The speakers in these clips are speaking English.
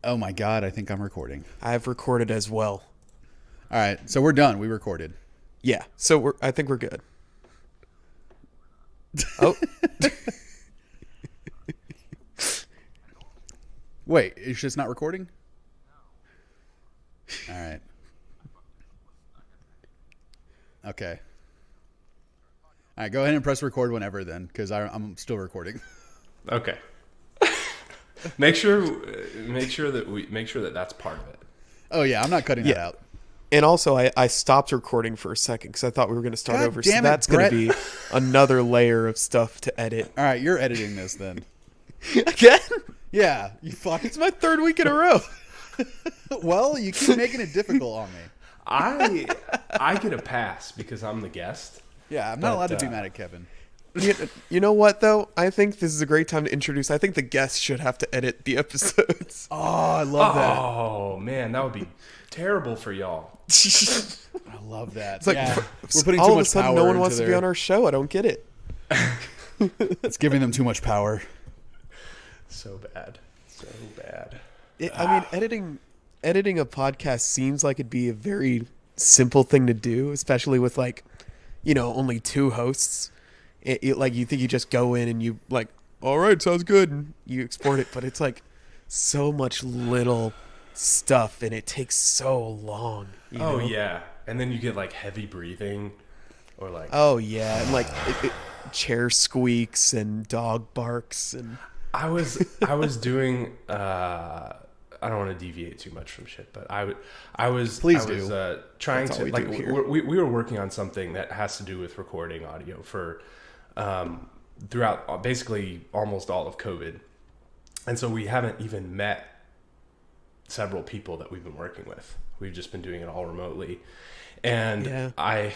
Oh my God, I think I'm recording. I've recorded as well. All right, so we're done. We recorded. Yeah, so I think we're good. Oh. Wait, it's just not recording? All right. Okay. All right, go ahead and press record whenever then, because I'm still recording. Okay. make sure that that's part of it. Oh yeah, I'm not cutting that out. And also, I stopped recording for a second because I thought we were going to start God over. damn So it, that's going Brett. to be another layer of stuff to edit. All right, you're editing this then. Again? Yeah, you fuck. It's my third week in a row. Well, you keep making it difficult on me. I get a pass because I'm the guest. Yeah, I'm not allowed to be mad at Kevin. You know what, though? I think this is a great time to introduce. I think the guests should have to edit the episodes. Oh, I love that. Oh man, that would be terrible for y'all. I love that. It's like, yeah, we're putting all too of a much sudden, power no one into wants to be on our show. I don't get it. It's giving them too much power. So bad. So bad. I mean, editing a podcast seems like it'd be a very simple thing to do, especially with only two hosts. Like you think you just go in and you like, all right, sounds good, and you export it, but it's like so much little stuff and it takes so long. You know? Yeah, and then you get like heavy breathing, or like Oh yeah, and like chair squeaks and dog barks and. I was doing. I don't want to deviate too much from shit, but I was Please do. Trying That's to all we like do here. we were working on something that has to do with recording audio for throughout basically almost all of COVID, and so we haven't even met several people that we've been working with. We've just been doing it all remotely, and Yeah. I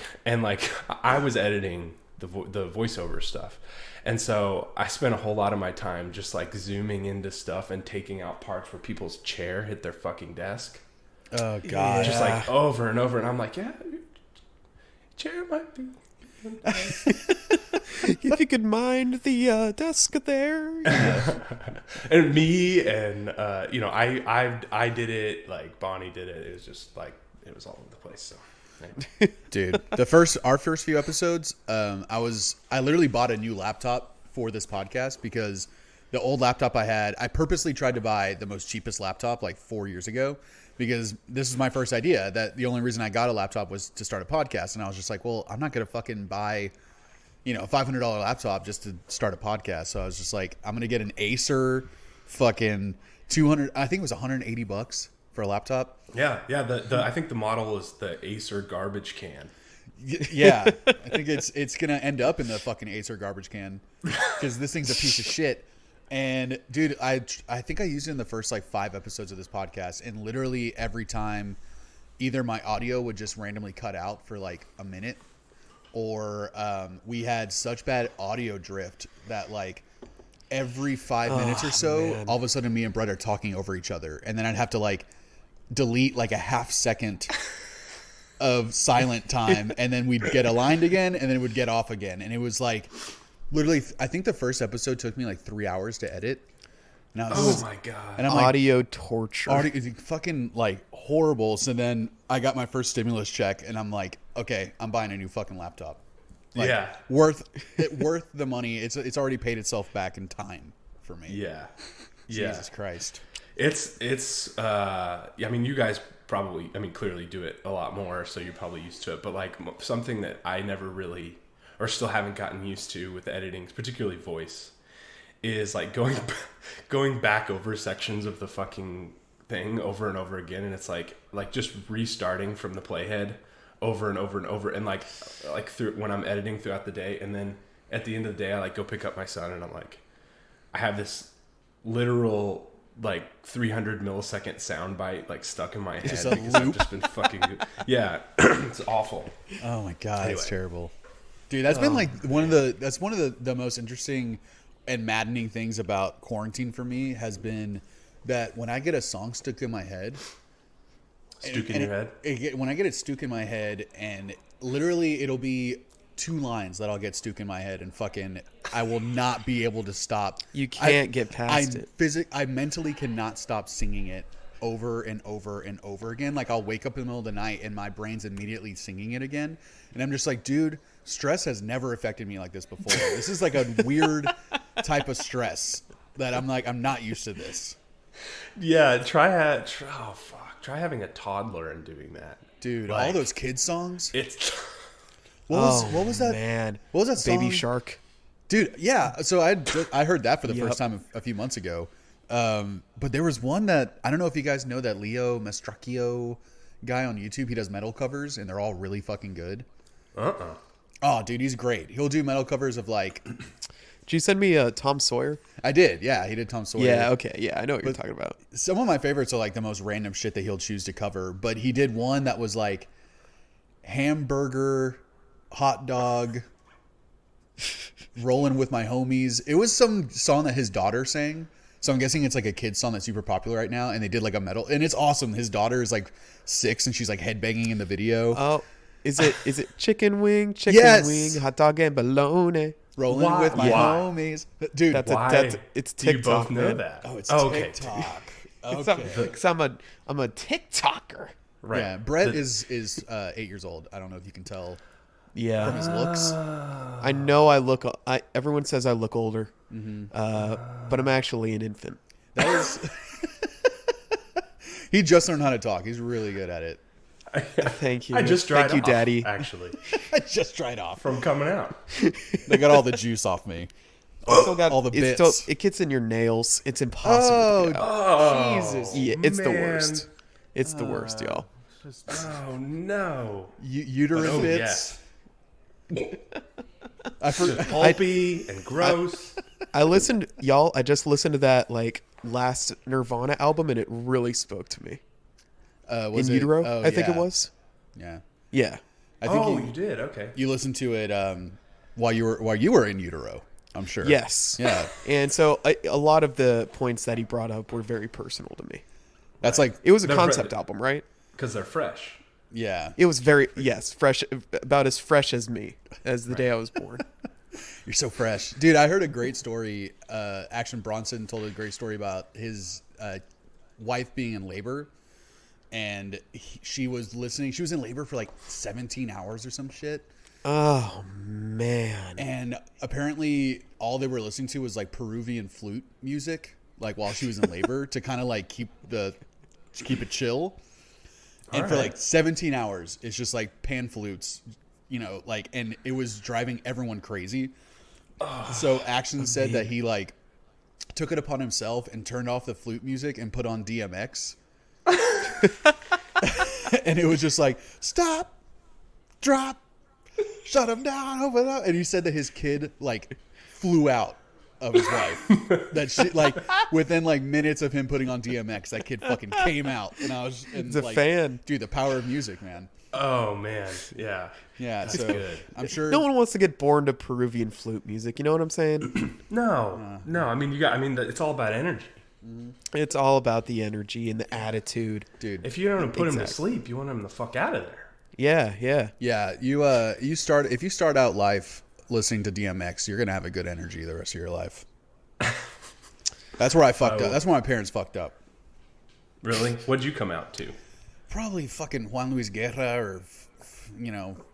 was editing the voiceover stuff. And so I spent a whole lot of my time just like zooming into stuff and taking out parts where people's chair hit their fucking desk. Oh God. Just like over and over. And I'm like, yeah, chair might be. If you could mind the desk there. Yeah. And me and, I did it, like Bonnie did it. It was just like, it was all over the place. So. Dude, our first few episodes, I literally bought a new laptop for this podcast because the old laptop I had, I purposely tried to buy the most cheapest laptop like 4 years ago because this was my first idea that the only reason I got a laptop was to start a podcast. And I was just like, well, I'm not going to fucking buy, a $500 laptop just to start a podcast. So I was just like, I'm going to get an Acer fucking 200, I think it was $180 for a laptop. Yeah. I think the model is the Acer garbage can. Yeah, I think it's gonna end up in the fucking Acer garbage can because this thing's a piece of shit. And dude, I think I used it in the first like 5 episodes of this podcast, and literally every time, either my audio would just randomly cut out for like a minute, or we had such bad audio drift that like every 5 minutes or so, man. all of a sudden me and Brett are talking over each other, and then I'd have to like delete like a half second of silent time, and then we'd get aligned again, and then it would get off again, and it was like literally I think the first episode took me like 3 hours to edit. And I was, my God. and I'm like, Audio torture. it's fucking like horrible. So then I got my first stimulus check, and I'm like, okay, I'm buying a new fucking laptop. Like, Yeah. worth the money. It's already paid itself back in time for me. Yeah. Jesus Christ. It's I mean, you guys probably, clearly do it a lot more, so you're probably used to it. But like something that I never really, or still haven't gotten used to with editing, particularly voice, is like going back over sections of the fucking thing over and over again, and it's like just restarting from the playhead over and over and over, and like through when I'm editing throughout the day, and then at the end of the day, I like go pick up my son, and I'm like, I have this literal like 300 millisecond soundbite like stuck in my head Just a because loop? I've just been fucking yeah. It's awful. Oh my God, Anyway. it's terrible. Dude, that's been like one of the most interesting and maddening things about quarantine for me has been that when I get a song stuck in my head, Stuck in your head? when I get it stuck in my head, and literally it'll be 2 lines that I'll get stuck in my head, and fucking I will not be able to stop. You can't get past it. I mentally cannot stop singing it over and over and over again. Like I'll wake up in the middle of the night and my brain's immediately singing it again. And I'm just like, dude, stress has never affected me like this before. This is like a weird type of stress that I'm like, I'm not used to this. Yeah, try having a toddler and doing that. Dude, Like, all those kids songs. It's What was that? Man. What was that song? Baby Shark. Dude, yeah. So I heard that for the Yep. first time a few months ago. But there was one that I don't know if you guys know that Leo Mastracchio guy on YouTube. He does metal covers and they're all really fucking good. Oh, dude, he's great. He'll do metal covers of like. Did you send me Tom Sawyer? I did. Yeah, he did Tom Sawyer. Yeah. Okay. Yeah, I know what you're talking about. Some of my favorites are like the most random shit that he'll choose to cover. But he did one that was like hamburger, hot dog, rolling with my homies. It was some song that his daughter sang. So I'm guessing it's like a kid's song that's super popular right now. And they did like a metal, and it's awesome. His daughter is like 6 and she's like headbanging in the video. Oh, is it chicken wing, Yes. hot dog and bologna? Rolling Why- with my why? homies. Dude, It's do you TikTok. both know man. that? oh, it's okay. TikTok. Cause Okay. I'm a TikToker. Right. Yeah, Brett is 8 years old. I don't know if you can tell from Yeah, his looks. I know I look. Everyone says I look older, but I'm actually an infant. That was. He just learned how to talk. He's really good at it. Thank you. I just dried Thank you, off, Daddy. actually, I just tried off. from coming out. They got all the juice off me. Still got all the it's bits. it gets in your nails. It's impossible. to get out. Oh, Jesus. Yeah, it's the man. worst. It's the worst, y'all. Oh no. Uterine Oh bits. yes. I Just pulpy and gross. I just listened to that like last Nirvana album, and it really spoke to me. was In it? utero, Oh, I think yeah. it was. Yeah, Yeah. I think Oh, you did. Okay. you listened to it while you were in utero. I'm sure. Yes. Yeah. And so a lot of the points that he brought up were very personal to me. That's like It was a They're concept fr- album, right? Because they're fresh. yeah. It was very fresh, about as fresh as me, as the day I was born. You're so fresh, dude. I heard a great story. Action Bronson told a great story about his wife being in labor, and she was listening. She was in labor for like 17 hours or some shit. Oh man. And apparently all they were listening to was like Peruvian flute music, like while she was in labor to kind of like keep it chill. And for like 17 hours, it's just like pan flutes, like, and it was driving everyone crazy. So Action said that he like took it upon himself and turned off the flute music and put on DMX. And it was just like, stop, drop, shut him down, open up. And he said that his kid like flew out of his wife. That shit, like within like minutes of him putting on DMX, that kid fucking came out. And I was He's a like, fan. dude, the power of music, man. Oh man. Yeah. Yeah, That's so good. I'm sure. No one wants to get born to Peruvian flute music. You know what I'm saying? No. No. I mean, it's all about energy. It's all about the energy and the attitude. dude. If you don't want to put him to Exactly. sleep, you want him the fuck out of there. Yeah, yeah. Yeah, if you start out life listening to DMX, you're gonna have a good energy the rest of your life. That's where I fucked up. That's where my parents fucked up. Really? What'd you come out to? Probably fucking Juan Luis Guerra or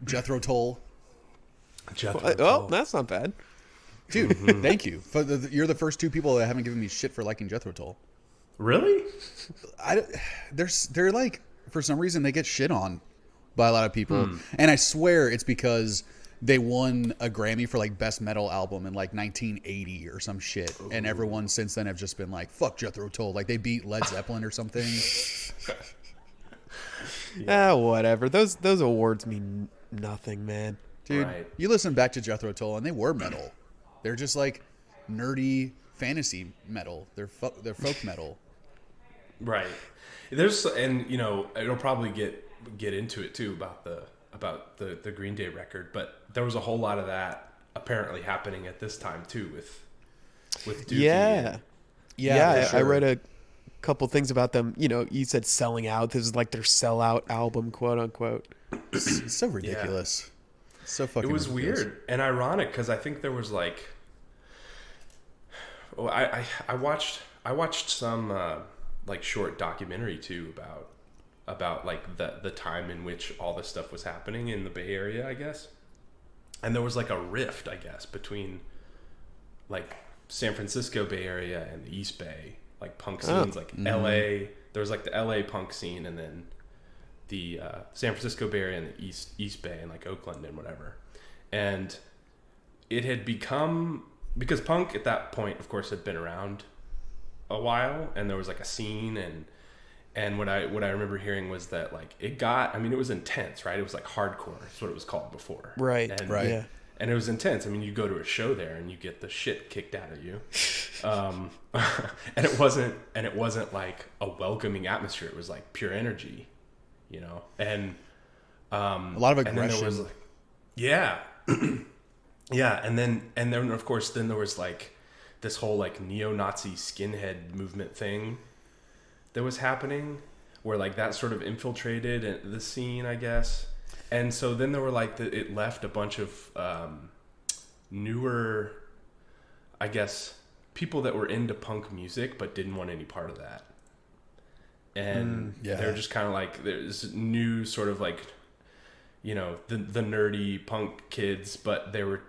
Jethro Tull. Well, that's not bad. Dude, thank you. You're the first two people that haven't given me shit for liking Jethro Tull. Really? They're like, for some reason they get shit on by a lot of people, and I swear it's because they won a Grammy for like best metal album in like 1980 or some shit, and everyone since then have just been like, fuck Jethro Tull, like they beat Led Zeppelin or something. Whatever. Those awards mean nothing, man. Dude, Right. you listen back to Jethro Tull and they were metal. They're just like nerdy fantasy metal. They're folk metal. Right. It'll probably get into it too about the Green Day record, but there was a whole lot of that apparently happening at this time too with Dookie. Yeah. Yeah, for I sure. read a couple things about them. You said selling out. This is like their sellout album, quote unquote. It's so ridiculous. So fucking It was ridiculous. weird and ironic because I think there was like, I watched some like short documentary too about like the time in which all this stuff was happening in the Bay Area, I guess. And there was like a rift, I guess, between like San Francisco Bay Area and the East Bay, like punk scenes, like LA. There was like the LA punk scene, and then the San Francisco Bay Area and the East Bay, and like Oakland and whatever. And it had become, because punk at that point, of course, had been around a while, and there was like a scene, and what I remember hearing was that like it was intense, right? It was like hardcore. That's what it was called before, Right. And, right. Yeah. And it was intense. I mean, you go to a show there and you get the shit kicked out of you, and it wasn't like a welcoming atmosphere. It was like pure energy, you know, and A lot of aggression. And then there was like, yeah, yeah, and then of course there was like this whole like neo-Nazi skinhead movement thing that was happening, where like that sort of infiltrated the scene, I guess. And so then there were like it left a bunch of newer, I guess, people that were into punk music but didn't want any part of that. And they're just kind of like, there's new sort of like, you know, the nerdy punk kids, but they were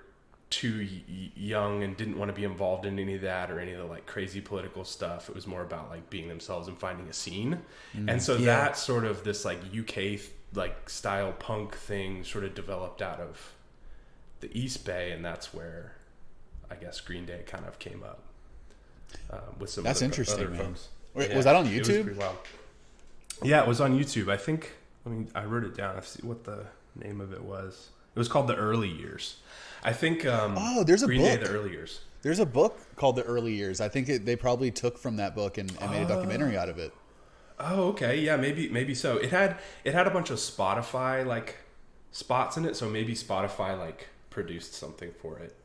too young and didn't want to be involved in any of that or any of the like crazy political stuff. It was more about like being themselves and finding a scene. And so that sort of this like UK like style punk thing sort of developed out of the East Bay, and that's where I guess Green Day kind of came up with some That's other, interesting, other man. folks. Wait, Yeah, was that on it was YouTube? pretty wild. Yeah, it was on YouTube. I think, I mean, I wrote it down. I see what the name of it was. It was called The Early Years. I think there's a Green Day, book. The Early Years. There's a book called The Early Years. I think they probably took from that book and made a documentary out of it. Oh, okay. Yeah, maybe so. It had a bunch of Spotify like spots in it, so maybe Spotify like produced something for it.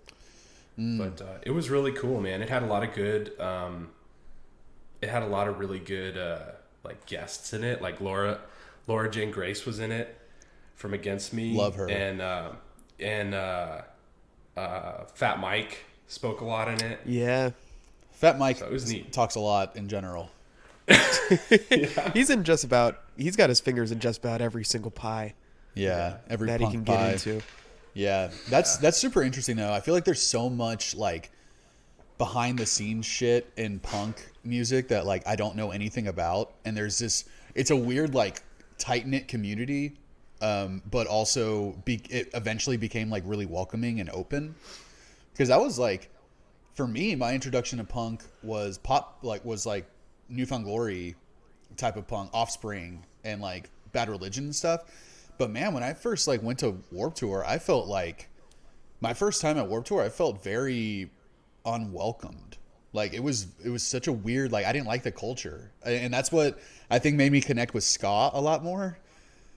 But it was really cool, man. It had a lot of good really good like guests in it. Like Laura Jane Grace was in it from Against Me. Love her. And Fat Mike spoke a lot in it. Yeah. Fat Mike So it was neat. talks a lot in general. He's got his fingers in just about every single pie Yeah, every that he punk can pie. get into. Yeah, that's super interesting though. I feel like there's so much like behind the scenes shit in punk music that like I don't know anything about, and there's this. It's a weird like tight knit community, but also it eventually became like really welcoming and open. Because that was like, for me, my introduction to punk was was New Found Glory type of punk, Offspring, and like Bad Religion and stuff. But man, when I first like went to Warped Tour, I felt like my first time at Warped Tour, I felt very unwelcomed. Like it was such a weird, like I didn't like the culture, and that's what I think made me connect with ska a lot more.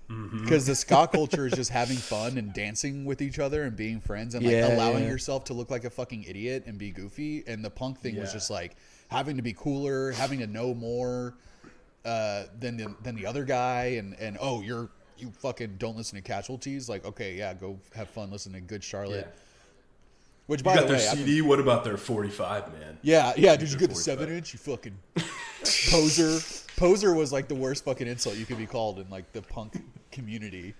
Because the ska culture is just having fun and dancing with each other and being friends and like allowing yourself to look like a fucking idiot and be goofy. And the punk thing was just like having to be cooler, having to know more than the other guy, and oh, you fucking don't listen to Casualties. Like, okay, yeah, go have fun listening to Good Charlotte. Yeah. Which, You by got the their way, CD. What about their 45, man? yeah. Did you get the 45. 7-inch? You fucking poser. Poser was like the worst fucking insult you could be called in like the punk community.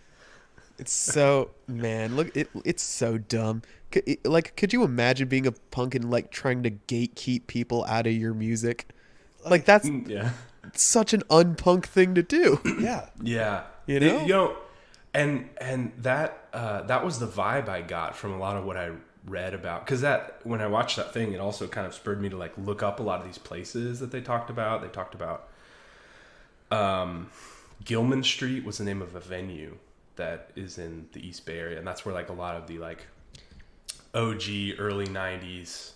It's so, man, look, it's so dumb. Could you imagine being a punk and like trying to gatekeep people out of your music? Like that's Yeah. such an unpunk thing to do. Yeah. Yeah. You know? And that was the vibe I got from a lot of what I read about, because that when I watched that thing, it also kind of spurred me to like look up a lot of these places that they talked about. They talked about Gilman Street was the name of a venue that is in the East Bay area, and that's where like a lot of the like OG early 90s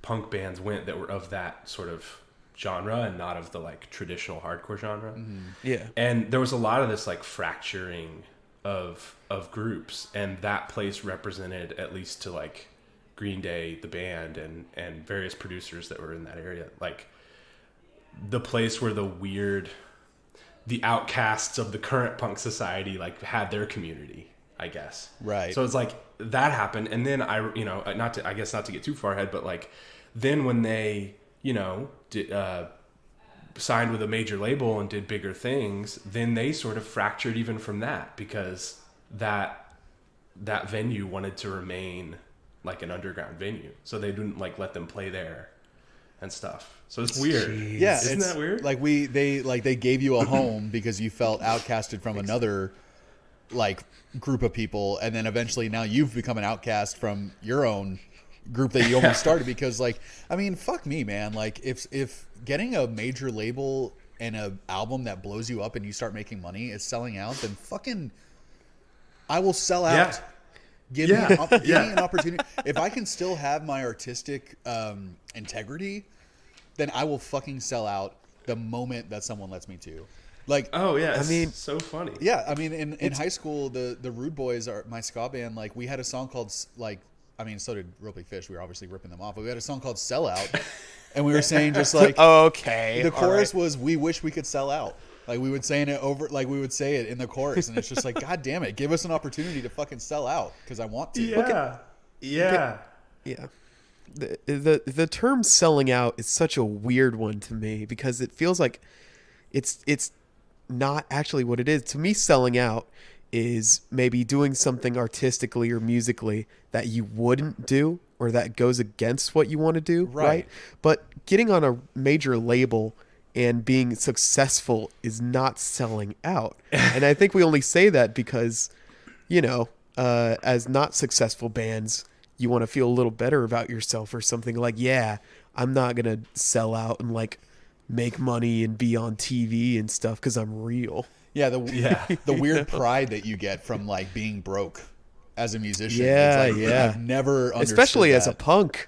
punk bands went that were of that sort of genre and not of the like traditional hardcore genre. Yeah. And there was a lot of this like fracturing of groups, and that place represented, at least to like Green Day, the band, and various producers that were in that area, like the place where the outcasts of the current punk society like had their community, I guess. Right. So it's like that happened, and then not to get too far ahead, but like then when they signed with a major label and did bigger things, then they sort of fractured even from that, because that venue wanted to remain like an underground venue, so they didn't like let them play there and stuff. So it's weird. Jeez. Yeah, Isn't that weird? Like they gave you a home because you felt outcasted from another like group of people, and then eventually now you've become an outcast from your own group that you almost started, because like, I mean, fuck me, man. Like if getting a major label and a album that blows you up and you start making money is selling out, then fucking I will sell out. Give me an opportunity. If I can still have my artistic integrity, then I will fucking sell out the moment that someone lets me to. Like, oh yeah, I mean, so funny. Yeah, I mean, in high school, the Rude Boys are my ska band. Like, we had a song called like, I mean, so did Real Big Fish. We were obviously ripping them off, but we had a song called "Sell Out," and we were saying just like, okay, the chorus was, "We wish we could sell out." Like we would say it in the chorus, and it's just like, God damn it, give us an opportunity to fucking sell out, because I want to. Yeah. The term selling out is such a weird one to me, because it feels like it's not actually what it is. To me, selling out is maybe doing something artistically or musically that you wouldn't do, or that goes against what you want to do, right? But getting on a major label and being successful is not selling out. And I think we only say that because, as not successful bands, you want to feel a little better about yourself or something. Like, yeah, I'm not going to sell out and like make money and be on TV and stuff because I'm real. Yeah, the weird pride that you get from like being broke as a musician. Yeah, it's like, I've never understood especially that. as a punk.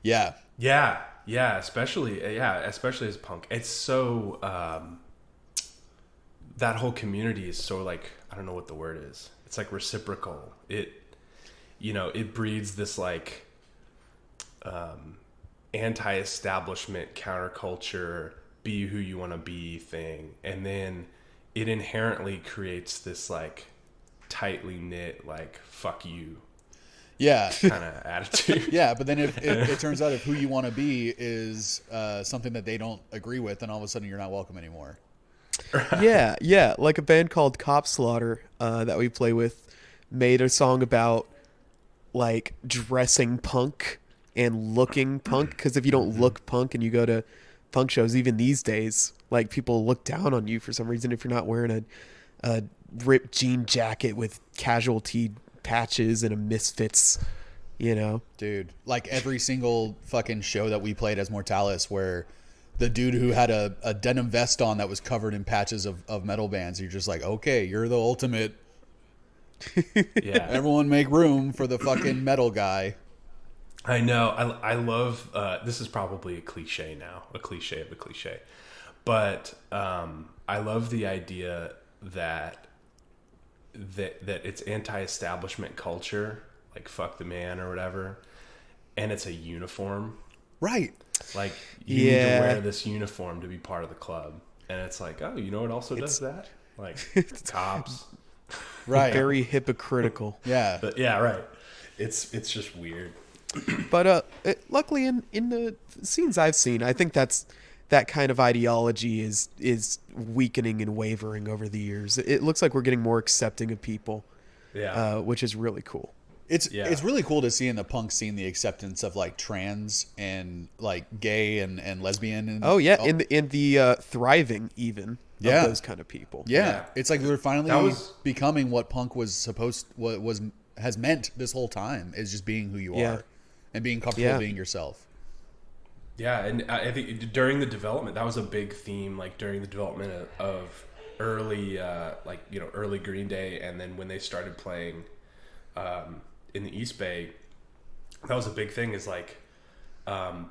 Yeah. Yeah, especially as punk. It's so that whole community is so like, I don't know what the word is. It's like reciprocal. It breeds this like anti-establishment counterculture, be who you want to be thing, and then it inherently creates this like tightly knit like fuck you kind of attitude. Yeah, but then if it turns out if who you want to be is something that they don't agree with, then all of a sudden you're not welcome anymore. Yeah. Like a band called Cop Slaughter that we play with made a song about like dressing punk and looking punk, because if you don't look punk and you go to punk shows, even these days, like people look down on you for some reason if you're not wearing a ripped jean jacket with Casualty patches and a Misfits, Dude, like every single fucking show that we played as Mortalis, where the dude who had a denim vest on that was covered in patches of metal bands, you're just like, okay, you're the ultimate. Yeah, everyone make room for the fucking metal guy. I know. I love this is probably a cliche now, a cliche of a cliche, but I love the idea that it's anti-establishment culture, like fuck the man or whatever, and it's a uniform, right? Like you need to wear this uniform to be part of the club, and it's like, oh, you know what also does that? Like cops, right? Very hypocritical. Yeah, but yeah, right. It's just weird. But luckily in the scenes I've seen, I think that kind of ideology is weakening and wavering over the years. It looks like we're getting more accepting of people, which is really cool. It's really cool to see in the punk scene the acceptance of like trans and like gay and lesbian. And, in the thriving even of those kind of people. Yeah, it's like we're finally becoming what punk has meant this whole time, is just being who you are and being comfortable being yourself. Yeah, and I think during the development, that was a big theme, like during the development of early, early Green Day, and then when they started playing in the East Bay, that was a big thing, is like, I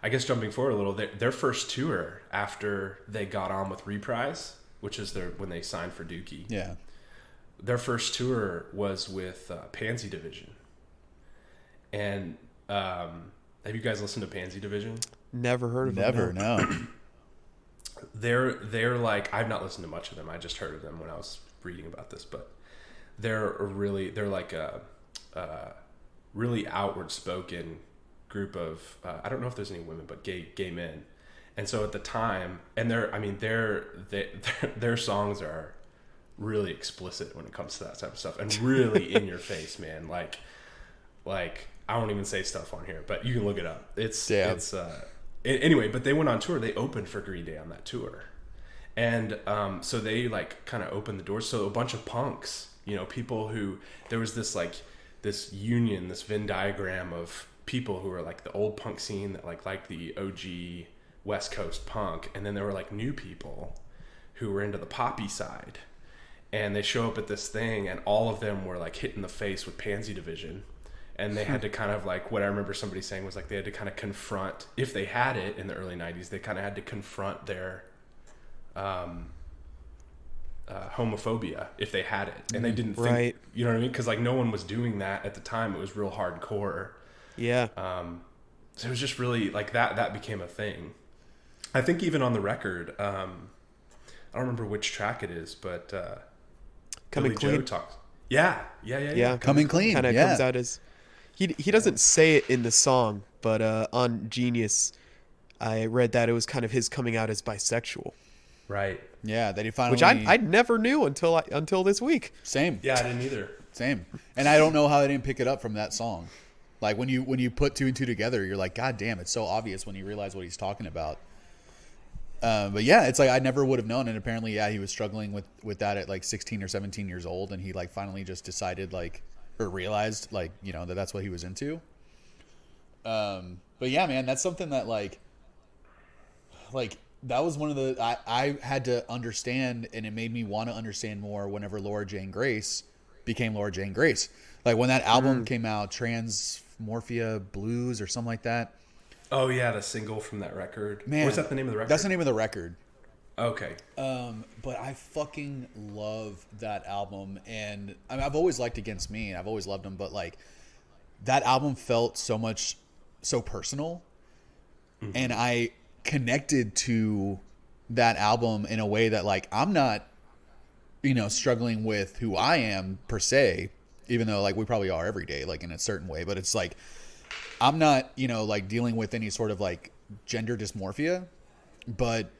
guess jumping forward a little, their first tour after they got on with Reprise, which is when they signed for Dookie. Yeah. Their first tour was with Pansy Division. And have you guys listened to Pansy Division? Never heard of them. Never, no. They're like, I've not listened to much of them. I just heard of them when I was reading about this, but they're like a really outward spoken group of I don't know if there's any women, but gay men. And so at the time, and their songs are really explicit when it comes to that type of stuff, and really in your face, man. Like I won't even say stuff on here, but you can look it up. Anyway. But they went on tour. They opened for Green Day on that tour, and so they like kind of opened the doors. So a bunch of punks, people who there was this like this union, this Venn diagram of people who were like the old punk scene that like the OG West Coast punk, and then there were like new people who were into the poppy side, and they show up at this thing, and all of them were like hit in the face with Pansy Division, and they had to kind of like, what I remember somebody saying was like they had to kind of confront, if they had it in the early 90s, they kind of had to confront their homophobia if they had it, and they didn't think, right. You know what I mean? Because like no one was doing that at the time. It was real hardcore. Yeah. So it was just really like that became a thing. I think even on the record, I don't remember which track it is, but Coming Billy Clean. Joe talks. Yeah. Coming Clean. Kind of yeah. comes out as he doesn't say it in the song, but on Genius, I read that it was kind of his coming out as bisexual, Right. Yeah, that he finally. which I never knew until this week. Same. Yeah, I didn't either. Same. And I don't know how I didn't pick it up from that song. Like when you put two and two together, you're like, God damn, it's so obvious when you realize what he's talking about. But yeah, it's like I never would have known. And apparently, yeah, he was struggling with that at like 16 or 17 years old, and he like finally just decided or realized that's what he was into. But yeah, man, that's something that like that was one of the I had to understand, and it made me want to understand more whenever Laura Jane Grace became Laura Jane Grace. Like when that album came out, Transmorphia Blues or something like that. Oh yeah, the single from that record. Man, or is that the name of the record? That's the name of the record. Okay. But I fucking love that album, and I mean, I've always liked Against Me, and I've always loved him, but like that album felt so personal, and I connected to that album in a way that like I'm not, struggling with who I am per se, even though like we probably are every day, like in a certain way, but it's like I'm not, like dealing with any sort of like gender dysmorphia, but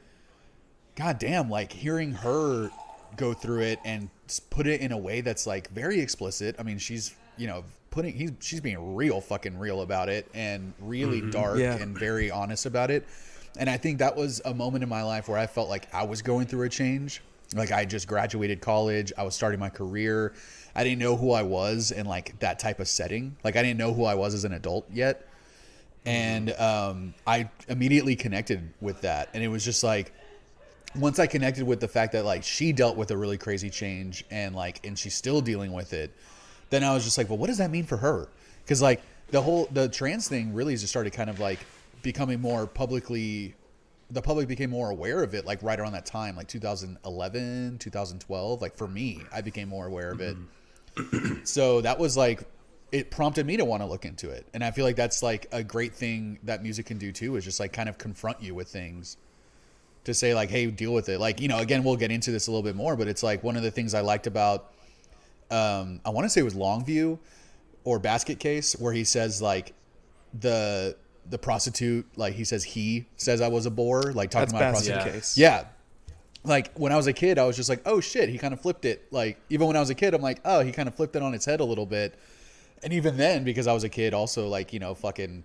goddamn, like hearing her go through it and put it in a way that's like very explicit. I mean, she's, she's being real fucking real about it, and really dark and very honest about it. And I think that was a moment in my life where I felt like I was going through a change. Like I just graduated college. I was starting my career. I didn't know who I was in like that type of setting. Like I didn't know who I was as an adult yet. And I immediately connected with that. And it was just like, once I connected with the fact that like she dealt with a really crazy change and she's still dealing with it, then I was just like, well, what does that mean for her? Because like the trans thing really just started kind of like becoming more publicly, the public became more aware of it like right around that time, like 2011, 2012. Like for me, I became more aware of it. So that was like, it prompted me to want to look into it. And I feel like that's like a great thing that music can do too, is just like kind of confront you with things to say like, hey, deal with it. Like, again, we'll get into this a little bit more, but it's like one of the things I liked about, I want to say it was Longview or Basket Case, where he says like the prostitute, like he says I was a bore, like talking about Basket prostitute. Case. Yeah. Like when I was a kid, I was just like, oh shit, he kind of flipped it. Like even when I was a kid, I'm like, oh, he kind of flipped it on its head a little bit. And even then, because I was a kid, also like, fucking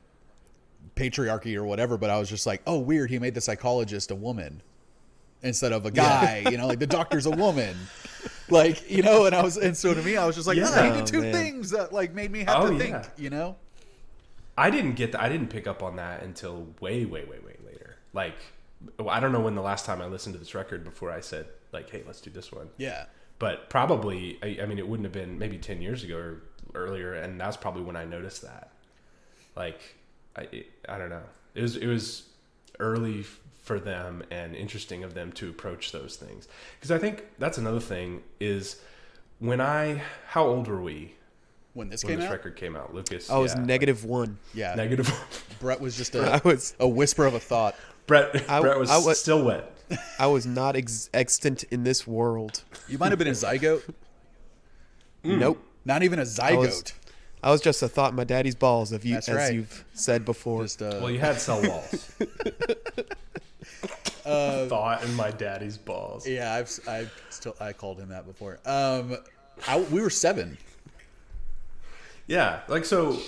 patriarchy or whatever, but I was just like, oh, weird, he made the psychologist a woman instead of a guy. Like the doctor's a woman. Like, and so to me, I was just like, he did two things that like made me have to think, I didn't get that. I didn't pick up on that until way later. Like, I don't know when the last time I listened to this record before I said like, hey, let's do this one. Yeah. But probably, I mean, it wouldn't have been maybe 10 years ago or earlier, and that's probably when I noticed that. Like, I don't know. It was early for them and interesting of them to approach those things. Because I think that's another thing is how old were we when this record came out, Lucas? I was -1. Yeah. -1. Brett was just a whisper of a thought. Brett was still wet. I was not extant in this world. You might have been a zygote. Nope. Not even a zygote. I was just a thought in my daddy's balls, as That's right. you've said before. Just Well, you had cell walls. Thought in my daddy's balls. yeah, I called him that before. We were 7. Yeah, like so.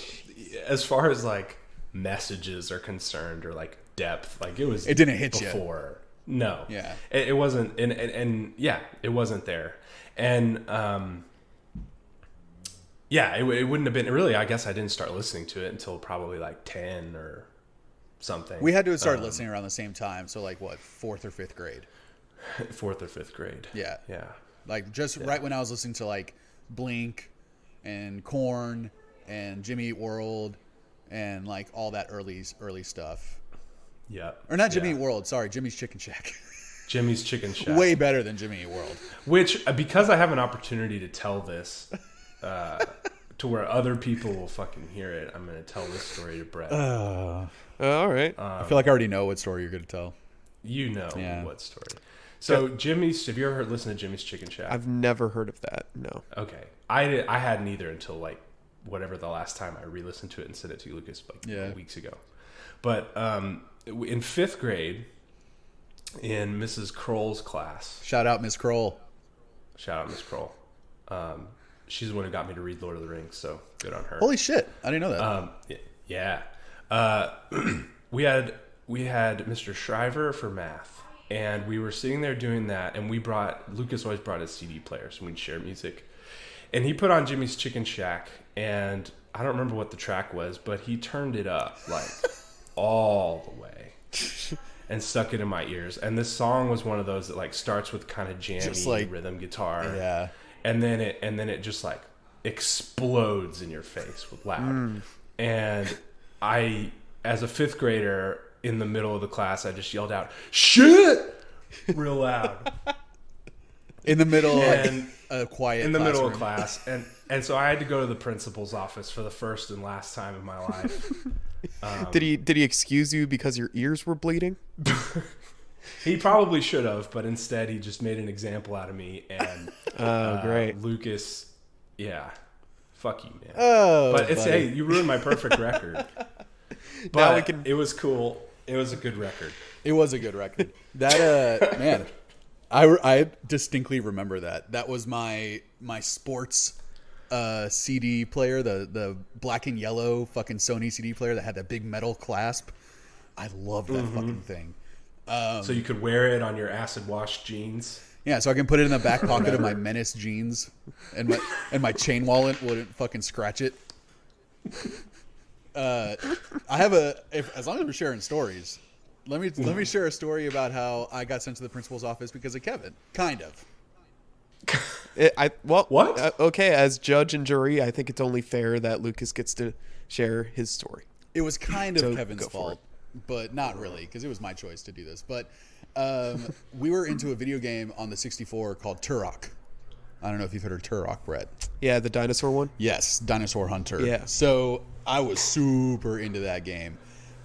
As far as like messages are concerned, or like depth, like it didn't hit you. before. No, Yeah. it wasn't, and yeah, it wasn't there, and yeah, it wouldn't have been really. I guess I didn't start listening to it until probably like 10 or something. We had to start listening around the same time, so like what, 4th or 5th grade? 4th or 5th grade. Yeah. Yeah. Like just right when I was listening to like Blink and Korn and Jimmy Eat World and like all that early stuff. Yeah. Or not Jimmy Eat World, sorry, Jimmy's Chicken Shack. Jimmy's Chicken Shack. Way better than Jimmy Eat World. Which, because I have an opportunity to tell this to where other people will fucking hear it, I'm going to tell this story to Brett. All right. I feel like I already know what story you're going to tell. You know Yeah. what story. So Jimmy's, have you ever listened to Jimmy's Chicken Shack? I've never heard of that. No. Okay. I hadn't either until like whatever the last time I re-listened to it and sent it to Lucas like weeks ago. But in 5th grade, in Mrs. Kroll's class. Shout out Miss Kroll. Shout out Miss Kroll. She's the one who got me to read Lord of the Rings, so good on her. Holy shit, I didn't know that. Yeah. We had Mr. Shriver for math, and we were sitting there doing that, and Lucas always brought his CD players, and we'd share music. And he put on Jimmy's Chicken Shack, and I don't remember what the track was, but he turned it up like all the way and stuck it in my ears. And this song was one of those that like starts with kind of jammy Just like, rhythm guitar. Yeah. And then it just like explodes in your face with loud. And I, as a 5th grader in the middle of the class, I just yelled out, "Shit!" real loud. In the middle And of a quiet in the middle of classroom. class. And so I had to go to the principal's office for the first and last time in my life. Did he excuse you because your ears were bleeding? He probably should have, but instead he just made an example out of me. And Great. Lucas, yeah, fuck you, man. Oh, but it's buddy. hey, you ruined my perfect record. But Now we can- it was cool. It was a good record. It was a good record. That man, I distinctly remember that. That was my sports CD player, the black and yellow fucking Sony CD player that had that big metal clasp. I loved that fucking thing. So you could wear it on your acid wash jeans. Yeah, so I can put it in the back pocket of my Menace jeans, and my chain wallet wouldn't fucking scratch it. I have as long as we're sharing stories, let me share a story about how I got sent to the principal's office because of Kevin. Kind of. What? Okay, as judge and jury, I think it's only fair that Lucas gets to share his story. It was kind of So, Kevin's go for fault, but not really because it was my choice to do this. But we were into a video game on the 64 called Turok. I don't know if you've heard of Turok, Brett. Yeah, the dinosaur one. Yes, Dinosaur Hunter. Yeah. So I was super into that game,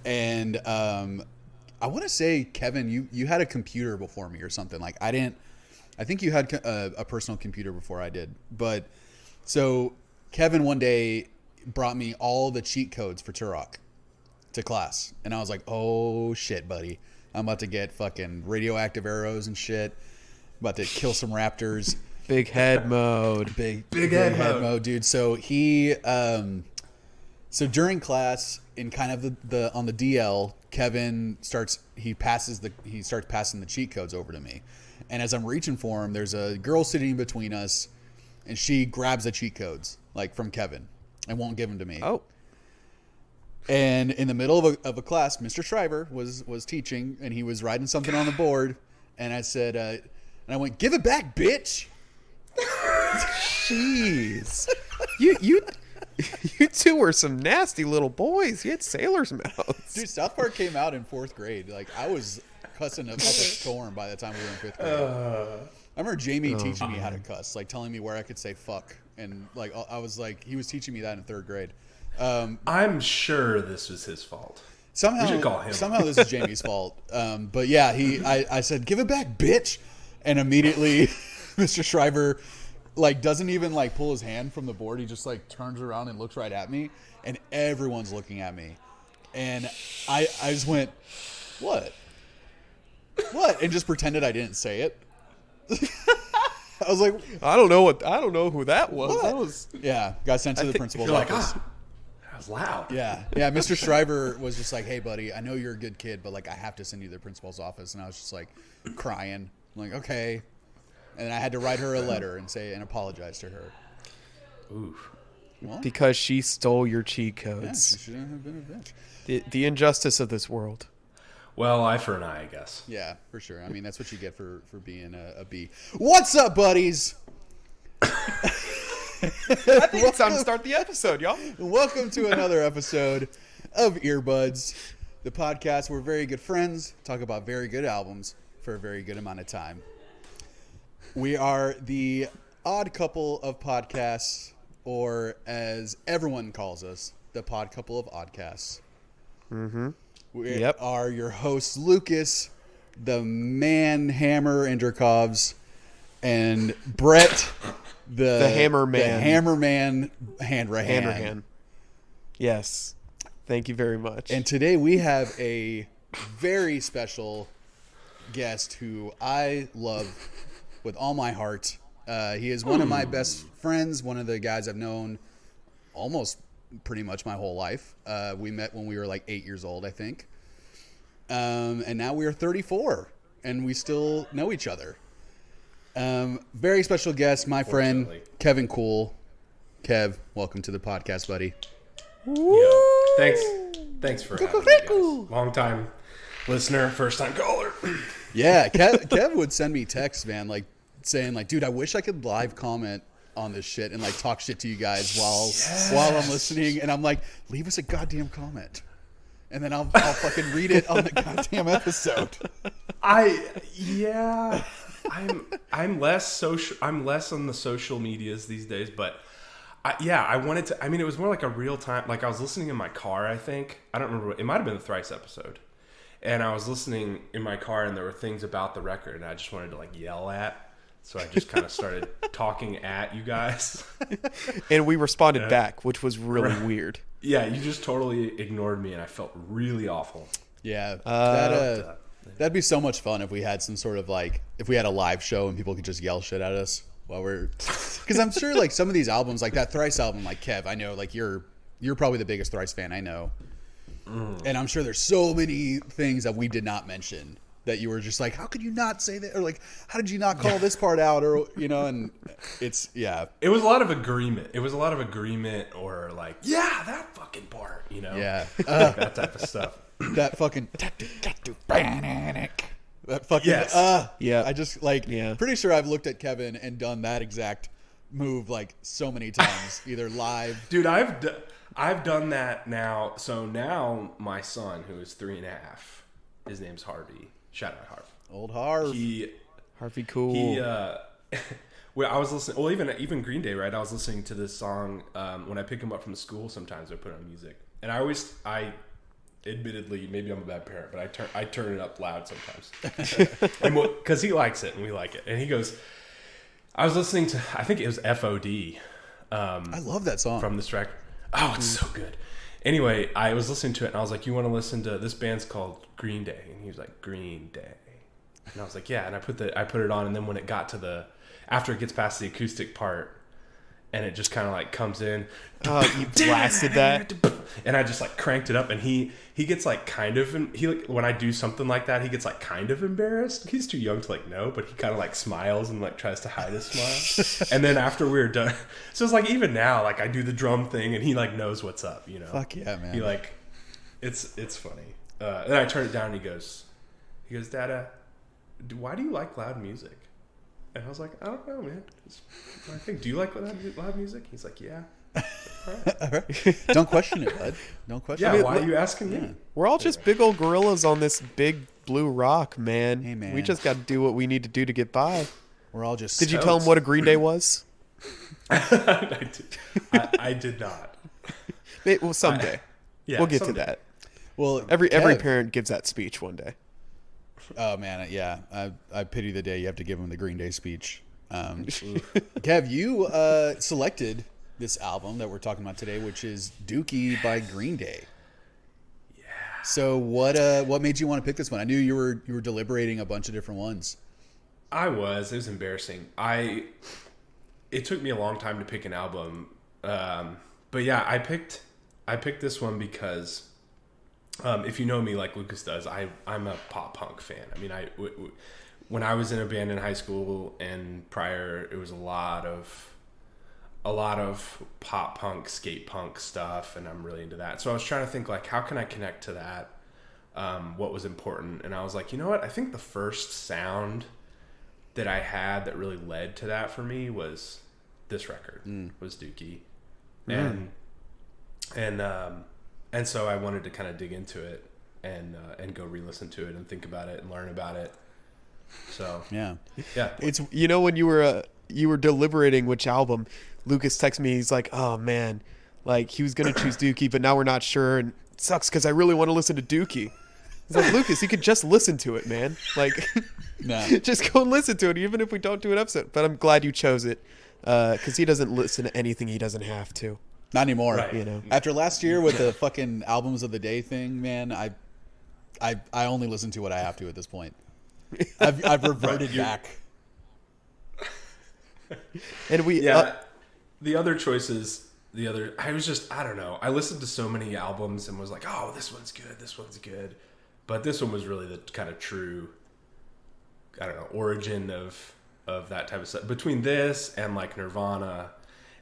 and I want to say, Kevin, you had a computer before me or something. Like I didn't. I think you had a personal computer before I did. But so Kevin one day brought me all the cheat codes for Turok to class, and I was like, "Oh shit, buddy! I'm about to get fucking radioactive arrows and shit. About to kill some raptors." Big head mode. Big head mode, dude. So he, so during class, in kind of the on the DL, Kevin starts passing the cheat codes over to me, and as I'm reaching for him, there's a girl sitting between us, and she grabs the cheat codes like from Kevin and won't give them to me. Oh. And in the middle of a class, Mr. Shriver was teaching, and he was writing something on the board, and I said, and I went, "Give it back, bitch." Jeez. You two were some nasty little boys. You had sailor's mouths. Dude, South Park came out in 4th grade. Like, I was cussing up a storm by the time we were in 5th grade. I remember Jamie teaching me how to cuss, like telling me where I could say fuck. And like, I was like, he was teaching me that in 3rd grade. I'm sure this was his fault. Somehow, We should call him. somehow this is Jamie's fault. But yeah, I said, "Give it back, bitch." And immediately Mr. Shriver like doesn't even like pull his hand from the board. He just like turns around and looks right at me, and everyone's looking at me, and I just went, what, and just pretended I didn't say it. I was like, I don't know who that was. What? That was yeah, got sent to the principal's You're like, office. that was loud. Yeah. Mr. Shriver was just like, hey, buddy, I know you're a good kid, but like, I have to send you to the principal's office. And I was just like crying. I'm like, okay. And then I had to write her a letter and apologize to her. Oof. Well, because she stole your cheat yeah, codes. she shouldn't have been a bitch. The injustice of this world. Well, eye for an eye, I guess. Yeah, for sure. I mean, that's what you get for being a B. What's up, buddies? I think it's time to start the episode, y'all. Welcome to another episode of Earbuds, the podcast where very good friends talk about very good albums for a very good amount of time. We are the odd couple of podcasts, or as everyone calls us, the pod couple of oddcasts. Mm-hmm. We Yep. are your hosts, Lucas, the man hammer Interkovs, and Brett, the Hammer Man. The Hammer Man Handrahan. Handrahan. Yes. Thank you very much. And today we have a very special guest who I love with all my heart. He is one of my best friends, one of the guys I've known almost pretty much my whole life. We met when we were like 8 years old, I think. And now we are 34 and we still know each other. Very special guest, my friend, Kevin Kuhl. Kev, welcome to the podcast, buddy. Yo, thanks for having me, guys. Long time listener, first time caller. Yeah, Kev would send me texts, man, like saying like, dude, I wish I could live comment on this shit and like talk shit to you guys while I'm listening. And I'm like, leave us a goddamn comment. And then I'll fucking read it on the goddamn episode. I'm less social. I'm less on the social medias these days, but I wanted to. I mean, it was more like a real time. Like I was listening in my car. I think I don't remember. It might have been the Thrice episode, and I was listening in my car, and there were things about the record, and I just wanted to like yell at. So I just kind of started talking at you guys, and we responded back, which was really weird. Yeah, you just totally ignored me, and I felt really awful. Yeah, that'd be so much fun if we had some sort of like if we had a live show and people could just yell shit at us while we're because I'm sure like some of these albums like that Thrice album, like Kev, I know like you're probably the biggest Thrice fan I know, and I'm sure there's so many things that we did not mention that you were just like, how could you not say that, or like how did you not call this part out, or and it's it was a lot of agreement. Or like that fucking part, that type of stuff. That fucking yeah. I just pretty sure I've looked at Kevin and done that exact move like so many times, either live. Dude, I've done that now. So now my son, who is 3.5, his name's Harvey. Shout out Harv. Old Harv. Harvey Kuhl. Well, I was listening. Well, even Green Day, right? I was listening to this song when I pick him up from school. Sometimes I put on music, and I admittedly, maybe I'm a bad parent, but I turn it up loud sometimes, because he likes it and we like it. And he goes, I was listening to, I think it was FOD. I love that song from this record. Oh, it's so good. Anyway, I was listening to it and I was like, you want to listen to this band's called Green Day? And he was like, Green Day. And I was like, yeah. And I put it on, and then when it got to after it gets past the acoustic part and it just kind of like comes in, you blasted that, and I just like cranked it up, and he gets like kind of, when I do something like that, he gets like kind of embarrassed. He's too young to like know, but he kind of like smiles and like tries to hide his smile. And then after we were done, so it's like even now, like I do the drum thing and he like knows what's up, Fuck yeah, man. He like, it's funny. Then I turn it down and he goes, Dada, why do you like loud music? And I was like, I don't know, man. I think, do you like loud music? He's like, yeah. All right. Don't question it, bud. Don't question it. Yeah, why are you asking me? We're all just big old gorillas on this big blue rock, man. Hey, man. We just got to do what we need to do to get by. We're all just Did you tell him what a Green Day was? I did not. Well, someday. We'll get to that. Well, every parent gives that speech one day. Oh man, yeah. I pity the day you have to give him the Green Day speech. Kev, you selected this album that we're talking about today, which is Dookie by Green Day. Yeah. So what made you want to pick this one? I knew you were deliberating a bunch of different ones. It was embarrassing. It took me a long time to pick an album. But yeah, I picked this one because if you know me like Lucas does, I'm a pop punk fan. I mean, when I was in a band in high school and prior, it was a lot of pop punk, skate punk stuff, and I'm really into that. So I was trying to think like, how can I connect to that? What was important? And I was like, you know what? I think the first sound that I had that really led to that for me was this record, was Dookie. And so I wanted to kind of dig into it and go re-listen to it and think about it and learn about it. So yeah. It's, you know, when you were deliberating which album, Lucas texted me. He's like, "Oh man, like he was gonna choose Dookie, but now we're not sure, and it sucks because I really want to listen to Dookie." He's like, "Lucas, you could just listen to it, man. Like, just go and listen to it, even if we don't do an episode." But I'm glad you chose it because he doesn't listen to anything he doesn't have to. Not anymore. Right. You know, After last year with the fucking albums of the day thing, man, I only listen to what I have to at this point. I've reverted back. And we the other choices, I don't know. I listened to so many albums and was like, oh, this one's good. But this one was really the kind of true, I don't know, origin of that type of stuff. Between this and like Nirvana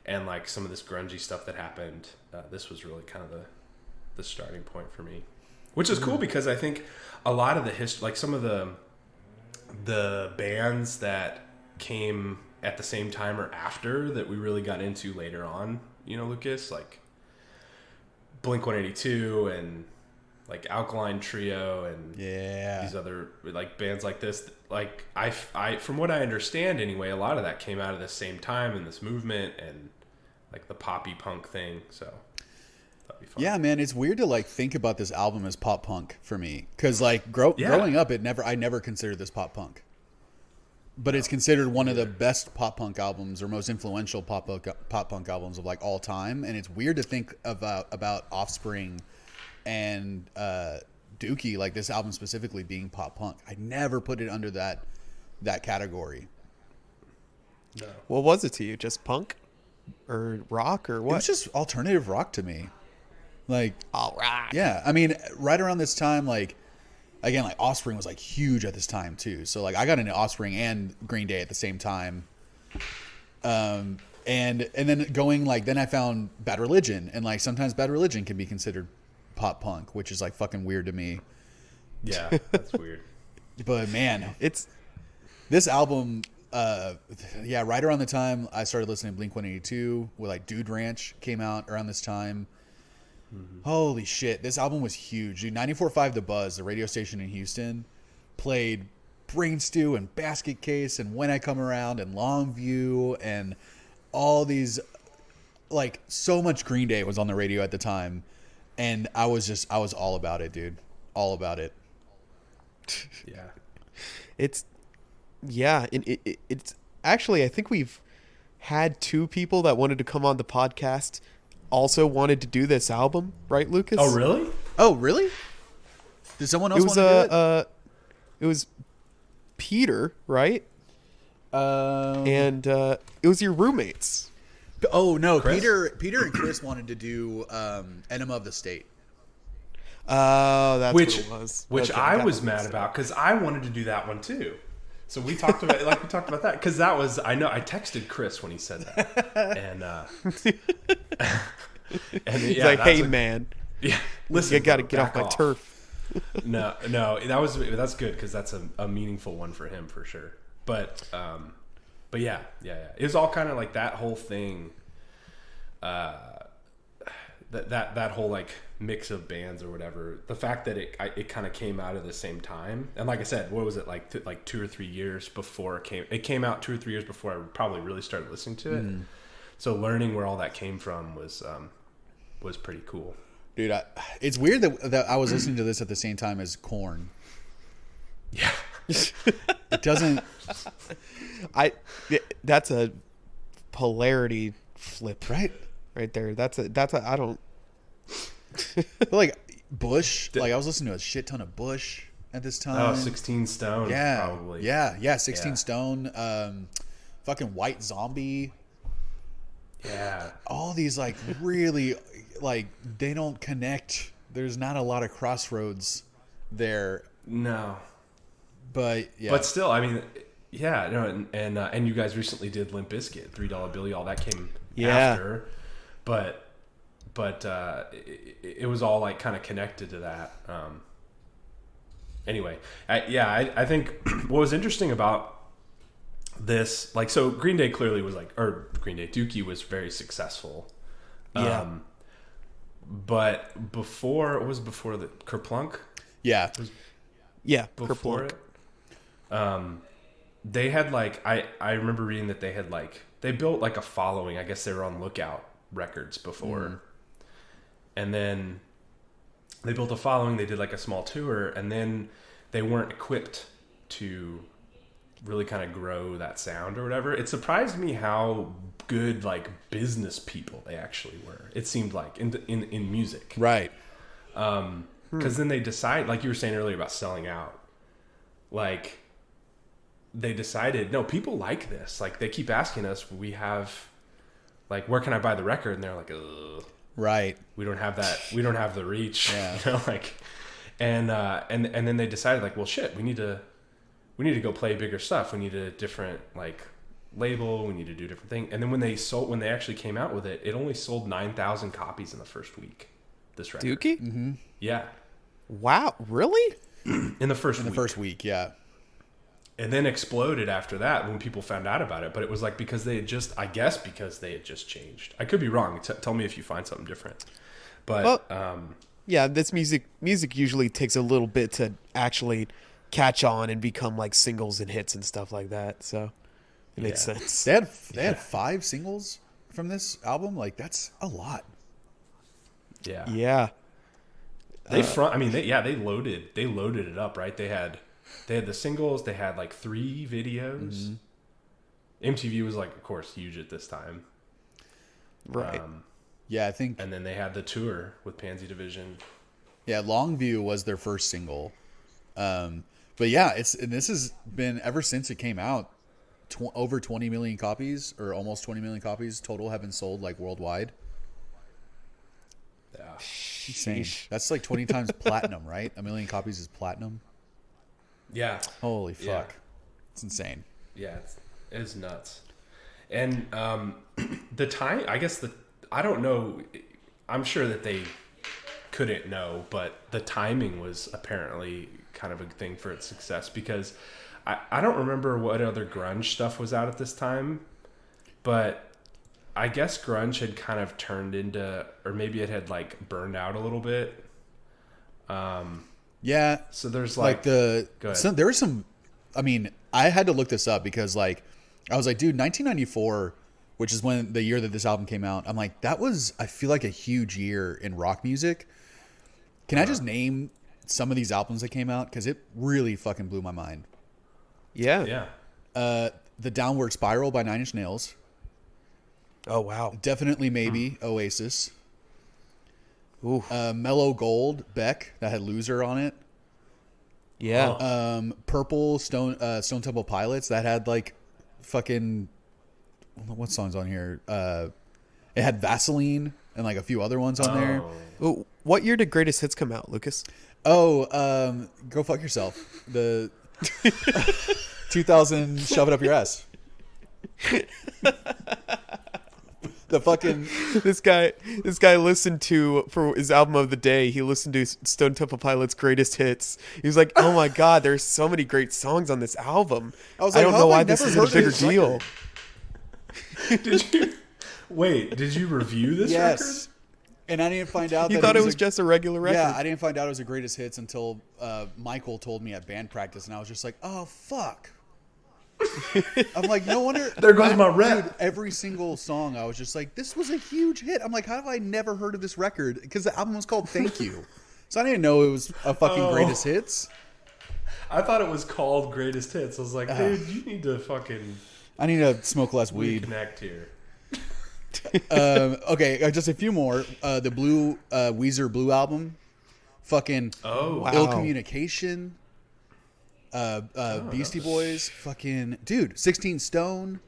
and like some of this grungy stuff that happened, this was really kind of the starting point for me. Which is cool because I think a lot of the history, like some of the bands that came at the same time or after that we really got into later on, you know, Lucas, like Blink-182 and like Alkaline Trio and these other like bands like this. Like I from what I understand anyway, a lot of that came out of the same time in this movement and like the poppy punk thing. So that'd be fun. Yeah, man, it's weird to like think about this album as pop punk for me because like growing up, I never considered this pop punk. But it's considered one of the best pop punk albums or most influential pop punk albums of like all time. And it's weird to think about Offspring and Dookie, like this album specifically, being pop punk. I never put it under that category. No. what was it to you? Just punk or rock or what? It was just alternative rock to me. Like, all right. yeah, I mean, right around this time, like, again, like Offspring was like huge at this time too. So like I got into Offspring and Green Day at the same time. And then going like, then I found Bad Religion, and like sometimes Bad Religion can be considered pop punk, which is like fucking weird to me. Yeah, that's weird. But man, It's this album, right around the time I started listening to Blink-182, with like Dude Ranch came out around this time. Holy shit, this album was huge, dude. 94.5 The Buzz, the radio station in Houston, played Brain Stew and Basket Case and When I Come Around and Longview and all these, like, so much Green Day was on the radio at the time, and I was all about it, dude. All about it. Yeah. it's actually, I think we've had two people that wanted to come on the podcast also wanted to do this album, right, Lucas? Oh, really? Oh, really? Did someone else want to do it? It was Peter, right? And it was your roommates. Oh no, Chris? Peter and Chris wanted to do Enema of the State. Oh, that's Which what it was. Which Okay, I that was makes mad sense. about because I wanted to do that one too. So we talked about that because that was, I know I texted Chris when he said that, and He's yeah, like, that's "Hey, a- man, yeah, listen, you got to bro, get off back my turf." No, that's good because that's a meaningful one for him for sure. But yeah, it was all kind of like that whole thing. That whole like mix of bands or whatever. The fact that it kind of came out at the same time, and like I said, what was it like 2 or 3 years before it came out 2 or 3 years before I probably really started listening to it. So learning where all that came from was pretty cool. Dude, it's weird that I was listening to this at the same time as Korn. Yeah. It doesn't. That's a polarity flip Right. right there. That's a I don't. But like Bush, like I was listening to a shit ton of Bush at this time. Oh, 16 Stone, yeah, probably. yeah, 16 Yeah. Stone, fucking White Zombie. Yeah. All these like really like they don't connect. There's not a lot of crossroads there, No. but yeah, But still, I mean, yeah, no, and you guys recently did Limp Bizkit, $3 Billy, all that came after, but it was all like kind of connected to that. Anyway, I think what was interesting about this, like, so Green Day clearly was like, or Green Day, Dookie was very successful. Yeah. But before the Kerplunk, yeah, Yeah. before Kerplunk. it, they had like I remember reading that they had like they built like a following. I guess they were on Lookout Records before, and then they built a following. They did like a small tour, and then they weren't equipped to really kind of grow that sound or whatever. It surprised me how good like business people they actually were. It seemed like in music, right. because then they decide, like you were saying earlier about selling out, like they decided, no, people like this. Like they keep asking us, we have, like, where can I buy the record? And they're like, ugh, Right. we don't have that. We don't have the reach. Yeah. You know, like, and then they decided, like, well, shit, we need to go play bigger stuff. We need a different like label. We need to do a different thing. And then when they actually came out with it, it only sold 9,000 copies in the first week. This record. Dookie? Mm-hmm. Yeah. Wow, really? In the first week. First week, yeah. And then exploded after that when people found out about it. But it was like because they had just changed. I could be wrong. Tell me if you find something different. But Yeah, this music usually takes a little bit to actually catch on and become like singles and hits and stuff like that. So it makes sense. They had 5 singles from this album. Like that's a lot. yeah. Yeah. They loaded it up, right? They had the singles, they had like 3 videos. MTV was like, of course, huge at this time. Right. Yeah, I think. And then they had the tour with Pansy Division. Yeah, Longview was their first single. But yeah, this has been ever since it came out. Over 20 million copies, or almost 20 million copies total, have been sold like worldwide. Yeah. Insane. That's like 20 times platinum, right? 1 million copies is platinum. Yeah. Holy fuck, Yeah. it's insane. Yeah, it's nuts. And the time, I don't know. I'm sure that they couldn't know, but the timing was apparently kind of a thing for its success, because I don't remember what other grunge stuff was out at this time, but I guess grunge had kind of turned into, or maybe it had like burned out a little bit. Yeah. So there's Like Go ahead. there was some. I mean, I had to look this up because like I was like, dude, 1994, which is when the year that this album came out. I'm like, that was, I feel like, a huge year in rock music. Can I just name some of these albums that came out? Because it really fucking blew my mind. Yeah. Yeah. The Downward Spiral by 9 Inch Nails. Oh wow. Definitely Maybe Oasis. Ooh. Mellow Gold, Beck, that had Loser on it. Yeah. Purple, Stone Temple Pilots, that had like fucking, what songs on here? It had Vaseline and like a few other ones on there. Ooh, what year did Greatest Hits come out, Lucas? Oh, Go Fuck Yourself. The 2000 Shove It Up Your Ass. The fucking This guy listened to, for his album of the day, he listened to Stone Temple Pilots' Greatest Hits. He was like, "Oh my god, there's so many great songs on this album. I was I like, don't how know have I why this never isn't a heard of bigger this deal." record? Did you review this record? yes. And I didn't find out You that thought it was just a regular record. Yeah, I didn't find out it was a Greatest Hits until Michael told me at band practice, and I was just like, "Oh fuck." I'm like, no wonder. There goes my rep. Dude, every single song, I was just like, this was a huge hit. I'm like, how have I never heard of this record? Because the album was called Thank You. So I didn't know it was a fucking Greatest Hits. I thought it was called Greatest Hits. I was like, dude, you need to fucking I need to smoke less weed. reconnect here. Okay, just a few more. The Blue Weezer Blue album, fucking Oh, Ill Wow. Communication, Beastie Boys, fucking dude, 16 Stone.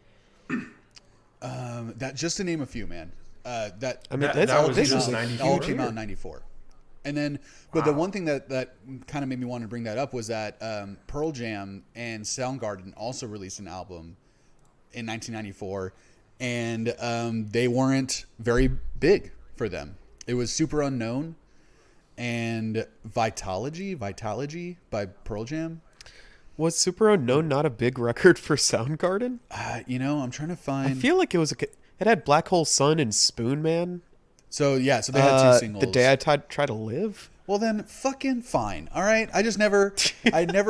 That just to name a few, man. That I mean, That- that's that all was this just is 94? all came out in '94. And then, but the one thing that kind of made me want to bring that up was that Pearl Jam and Soundgarden also released an album in 1994, and they weren't very big for them. It was Super Unknown and Vitalogy by Pearl Jam. Was Super Unknown not a big record for Soundgarden? I'm trying to I find. feel like it was it had Black Hole Sun and Spoon Man. So they had two singles. The Day I Try to Live. Well, then fucking fine. All right. I never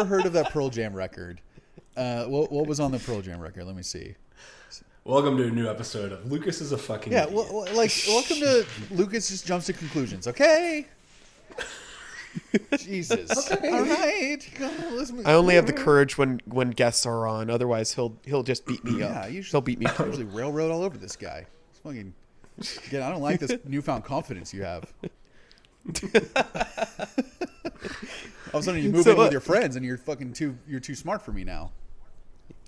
heard of that Pearl Jam record. What was on the Pearl Jam record? Let me see. welcome to a new episode of Lucas is a fucking Yeah, idiot. welcome to Lucas just jumps to conclusions. Okay. Jesus. Okay. All right. I only have the courage when guests are on. Otherwise, he'll just beat me up. Yeah, He'll beat me. I usually railroad all over this guy. It's fucking. Again, I don't like this newfound confidence you have. All of a sudden, you move So, in with your friends, and you're too smart for me now.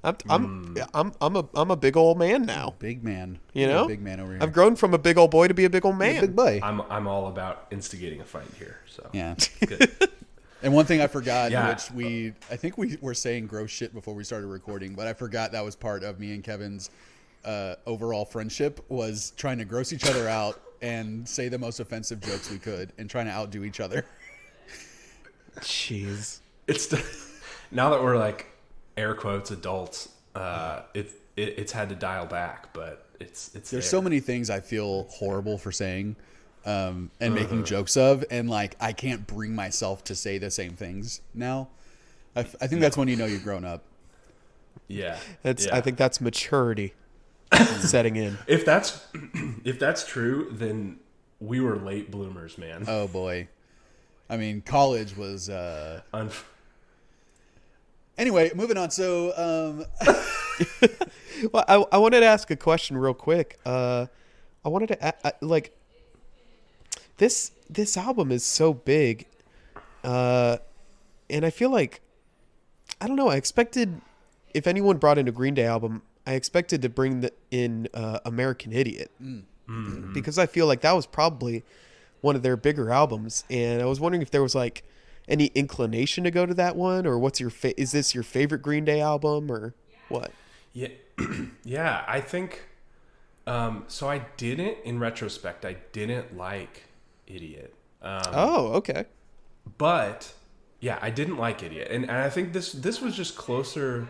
I'm a big old man now. Big man. You You're a know, big man over here. I've grown from a big old boy to be a big old man. Big boy. I'm all about instigating a fight here. So Yeah. good. And one thing I forgot, Yeah. which I think we were saying gross shit before we started recording, but I forgot that was part of me and Kevin's overall friendship, was trying to gross each other out and say the most offensive jokes we could and trying to outdo each other. Jeez. It's now that we're like air quotes adults, it's had to dial back, but it's There's so many things I feel horrible for saying and making jokes of, and like I can't bring myself to say the same things now. I think that's when you know you've grown up. yeah. I think that's maturity setting in. If that's true, then we were late bloomers, man. Oh boy. I mean, college was Anyway, moving on. So, Well, I wanted to ask a question real quick. I wanted to like this album is so big, and I feel like I don't know. I expected if anyone brought in a Green Day album, I expected to bring in American Idiot because I feel like that was probably one of their bigger albums, and I was wondering if there was like any inclination to go to that one, or what's your is this your favorite Green Day album, or what? Yeah, yeah. I think so. I didn't, in retrospect, I didn't like Idiot. Oh, okay. But yeah, I didn't like Idiot, and I think this was just closer.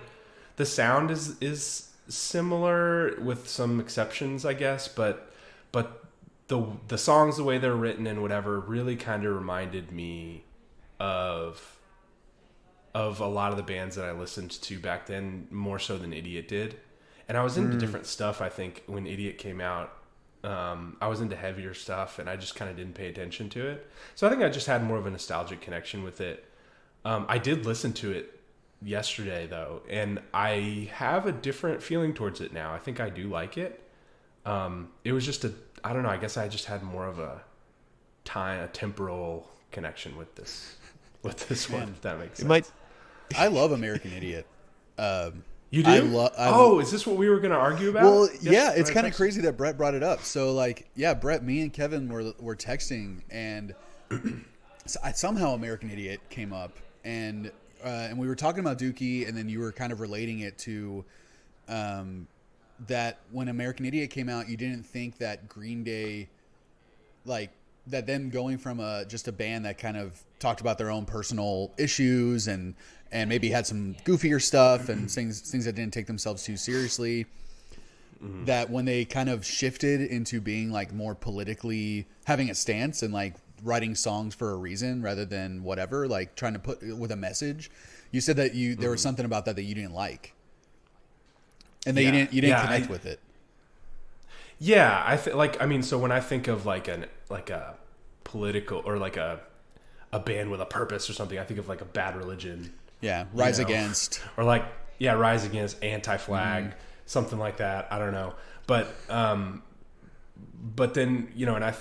The sound is similar with some exceptions, I guess, but the songs, the way they're written and whatever, really kind of reminded me of a lot of the bands that I listened to back then, more so than Idiot did. And I was into different stuff. I think when Idiot came out, I was into heavier stuff, and I just kind of didn't pay attention to it. So I think I just had more of a nostalgic connection with it. I did listen to it yesterday though, and I have a different feeling towards it now. I think I do like it. It was just I don't know, I guess I just had more of a temporal connection with this one, if that makes sense. I love American Idiot. You do? Is this what we were going to argue about? Well, Yes, yeah, it's right, kind of text? crazy that Brett brought it up. So, like, yeah, Brett, me and Kevin were texting, and somehow American Idiot came up, and we were talking about Dookie, and then you were kind of relating it to that when American Idiot came out, you didn't think that Green Day, like, that them going from just a band that kind of talked about their own personal issues and maybe had some goofier stuff and things that didn't take themselves too seriously, that when they kind of shifted into being like more politically having a stance and like writing songs for a reason rather than whatever, like trying to put with a message, you said that there was something about that you didn't like, and that you didn't connect with it. Yeah, so when I think of like a political or like a band with a purpose or something, I think of like a Bad Religion Yeah, Rise you know? Against. Or like, yeah, Rise Against, Anti-Flag, something like that. I don't know. But then, you know, and I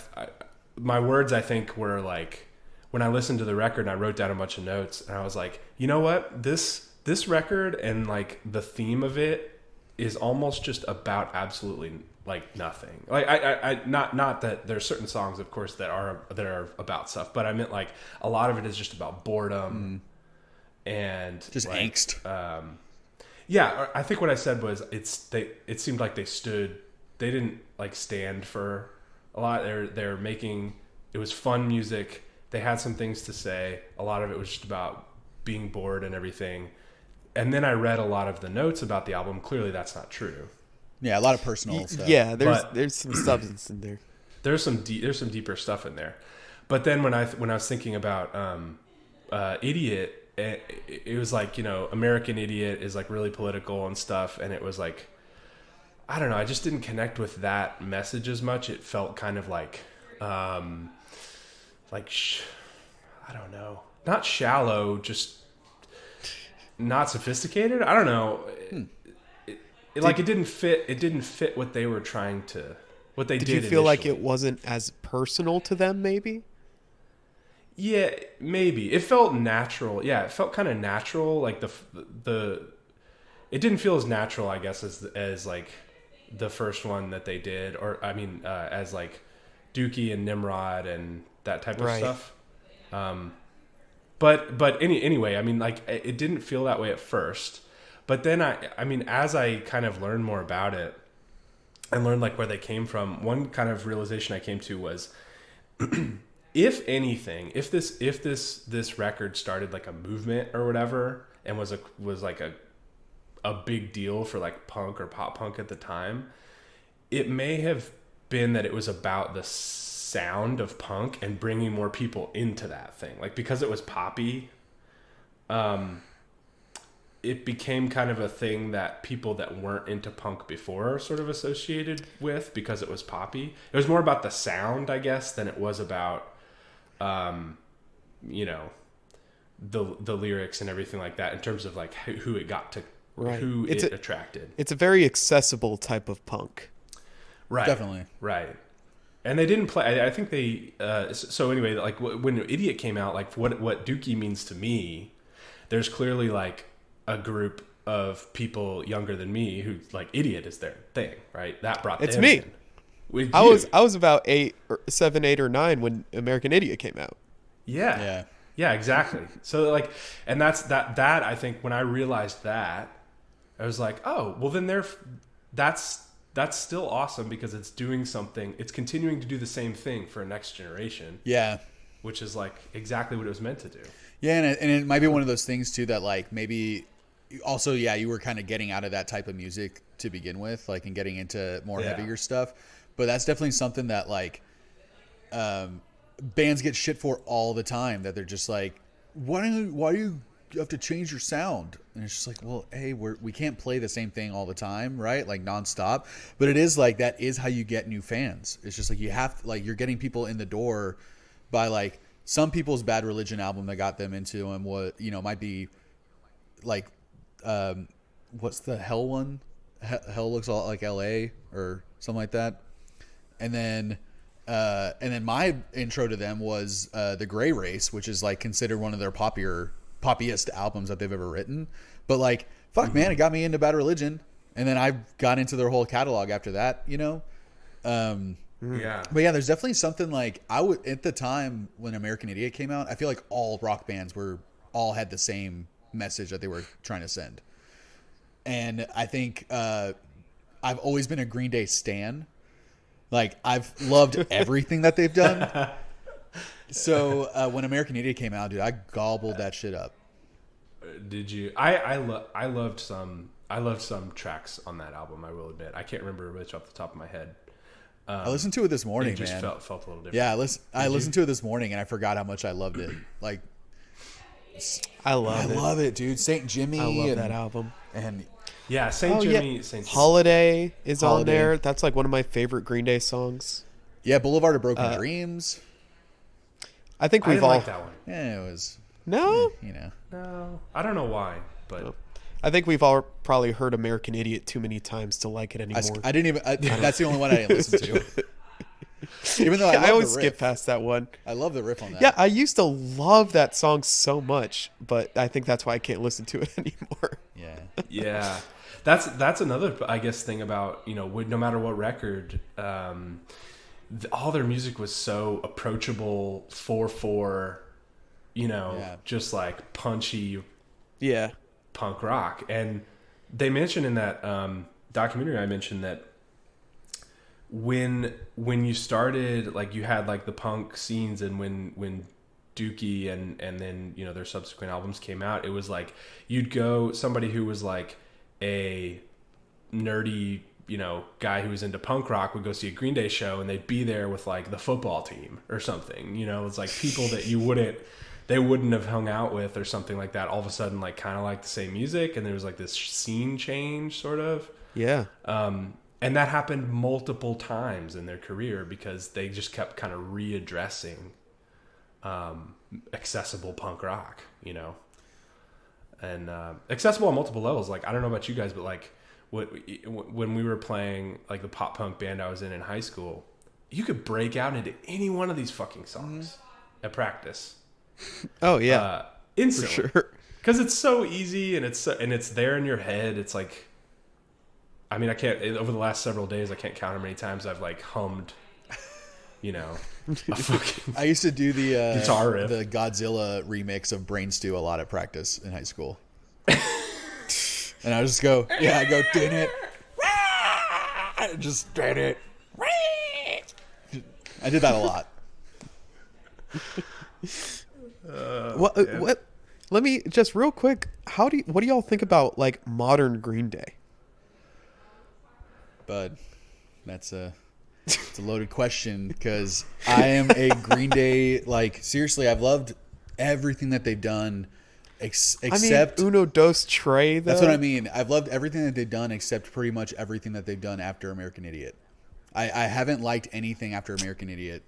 my words, I think, were like, when I listened to the record and I wrote down a bunch of notes, and I was like, you know what? This record and like the theme of it is almost just about absolutely like nothing. Like I not that there's certain songs, of course, that are about stuff, but I meant like a lot of it is just about boredom and Just like, angst. Yeah, I think what I said was it seemed like they didn't like stand for a lot. They're making, it was fun music. They had some things to say. A lot of it was just about being bored and everything. And then I read a lot of the notes about the album. Clearly that's not true. Yeah, a lot of personal stuff. Yeah, there's some substance in there. There's some deeper stuff in there. But then when I was thinking about Idiot, it was like, you know, American Idiot is like really political and stuff, and it was like, I don't know, I just didn't connect with that message as much. It felt kind of like I don't know, not shallow, just not sophisticated. I don't know. It didn't fit what they were trying to, what they did. Did you feel like initially. it wasn't as personal to them, maybe? Yeah, maybe. It felt natural. Yeah, it felt kind of natural. Like it didn't feel as natural, I guess, as like the first one that they did, or I mean, as like Dookie and Nimrod and that type of stuff. But anyway, I mean, like it didn't feel that way at first. But then I mean, as I kind of learned more about it and learned like where they came from, one kind of realization I came to was, if anything, if this record started like a movement or whatever, and was like a big deal for like punk or pop punk at the time, it may have been that it was about the sound of punk and bringing more people into that thing. Like, because it was poppy, it became kind of a thing that people that weren't into punk before sort of associated with, because it was poppy. It was more about the sound, I guess, than it was about, you know, the lyrics and everything like that, in terms of like who it got to, who it attracted. It's a very accessible type of punk. Right. Definitely. Right. And they didn't play, I think they, so anyway, like when Idiot came out, like what Dookie means to me, there's clearly like a group of people younger than me who like Idiot is their thing, right? That brought It's them me. in. With I you. was about 7, 8, or 9 when American Idiot came out. Yeah. Yeah, exactly. So like, and that I think when I realized that, I was like, oh, well then that's still awesome, because it's doing something. It's continuing to do the same thing for a next generation. Yeah. Which is like exactly what it was meant to do. Yeah, and it might be one of those things too that like maybe also, yeah, you were kind of getting out of that type of music to begin with, like, and getting into more heavier stuff. But that's definitely something that like bands get shit for all the time, that they're just like, why do you have to change your sound? And it's just like, well, hey, we can't play the same thing all the time, right? Like nonstop. But it is like, that is how you get new fans. It's just like, you have, like, you're getting people in the door by like some people's Bad Religion album that got them into them, what, you know, might be like, what's the Hell one? Hell Looks a lot like LA or something like that. And then my intro to them was The Gray Race, which is like considered one of their poppiest albums that they've ever written. But like, fuck, man, it got me into Bad Religion, and then I got into their whole catalog after that, you know. Yeah. But yeah, there's definitely something like, I would, at the time when American Idiot came out, I feel like all rock bands all had the same message that they were trying to send. And I think I've always been a Green Day stan. Like, I've loved everything that they've done. So when American Idiot came out, dude, I gobbled that shit up. Did you? I loved some tracks on that album, I will admit. I can't remember which off the top of my head. I listened to it this morning, it just man. felt a little different. Yeah, I listened to it this morning, and I forgot how much I loved it. Like, I love it, dude. Saint Jimmy. I love that album. And yeah, Saint Jimmy. Holiday is on Holiday. there. That's like one of my favorite Green Day songs. yeah, Boulevard of Broken Dreams. I think I we've didn't all like that one. Yeah, it was. No, You know. No, I don't know why, but I think we've all probably heard American Idiot too many times to like it anymore. I didn't even. That's the only one I didn't listen to. Even though I always the riff. skip past that one. I love the riff on that. Yeah, I used to love that song so much, but I think that's why I can't listen to it anymore. Yeah. yeah, that's another, I guess, thing about, you know, no matter what record, all their music was so approachable, 4/4, you know, just like punchy Yeah. punk rock. And they mentioned in that documentary I mentioned that when you started, like, you had like the punk scenes, and when Dookie and then, you know, their subsequent albums came out, it was like you'd go, somebody who was like a nerdy, you know, guy who was into punk rock would go see a Green Day show, and they'd be there with like the football team or something, you know. It's like people that they wouldn't have hung out with or something like that, all of a sudden like kind of like the same music, and there was like this scene change sort of. Yeah. And that happened multiple times in their career because they just kept kind of readdressing accessible punk rock, you know, and accessible on multiple levels. Like, I don't know about you guys, but like when we were playing like the pop punk band I was in high school, you could break out into any one of these fucking songs at practice. Oh yeah, instantly. For sure. Because it's so easy, and it's there in your head. It's like, I mean, I can't, over the last several days, I can't count how many times I've like hummed, you know, a fucking I used to do the guitar riff. the Godzilla remix of Brain Stew a lot at practice in high school. And I just go, I go, did it, just did it. I did that a lot. What? Let me just real quick. What do y'all think about like modern Green Day? But it's a loaded question, because I am a Green Day, like, seriously, I've loved everything that they've done except Uno Dos Tres, though. That's what I mean. I've loved everything that they've done except pretty much everything that they've done after American Idiot. I haven't liked anything after American Idiot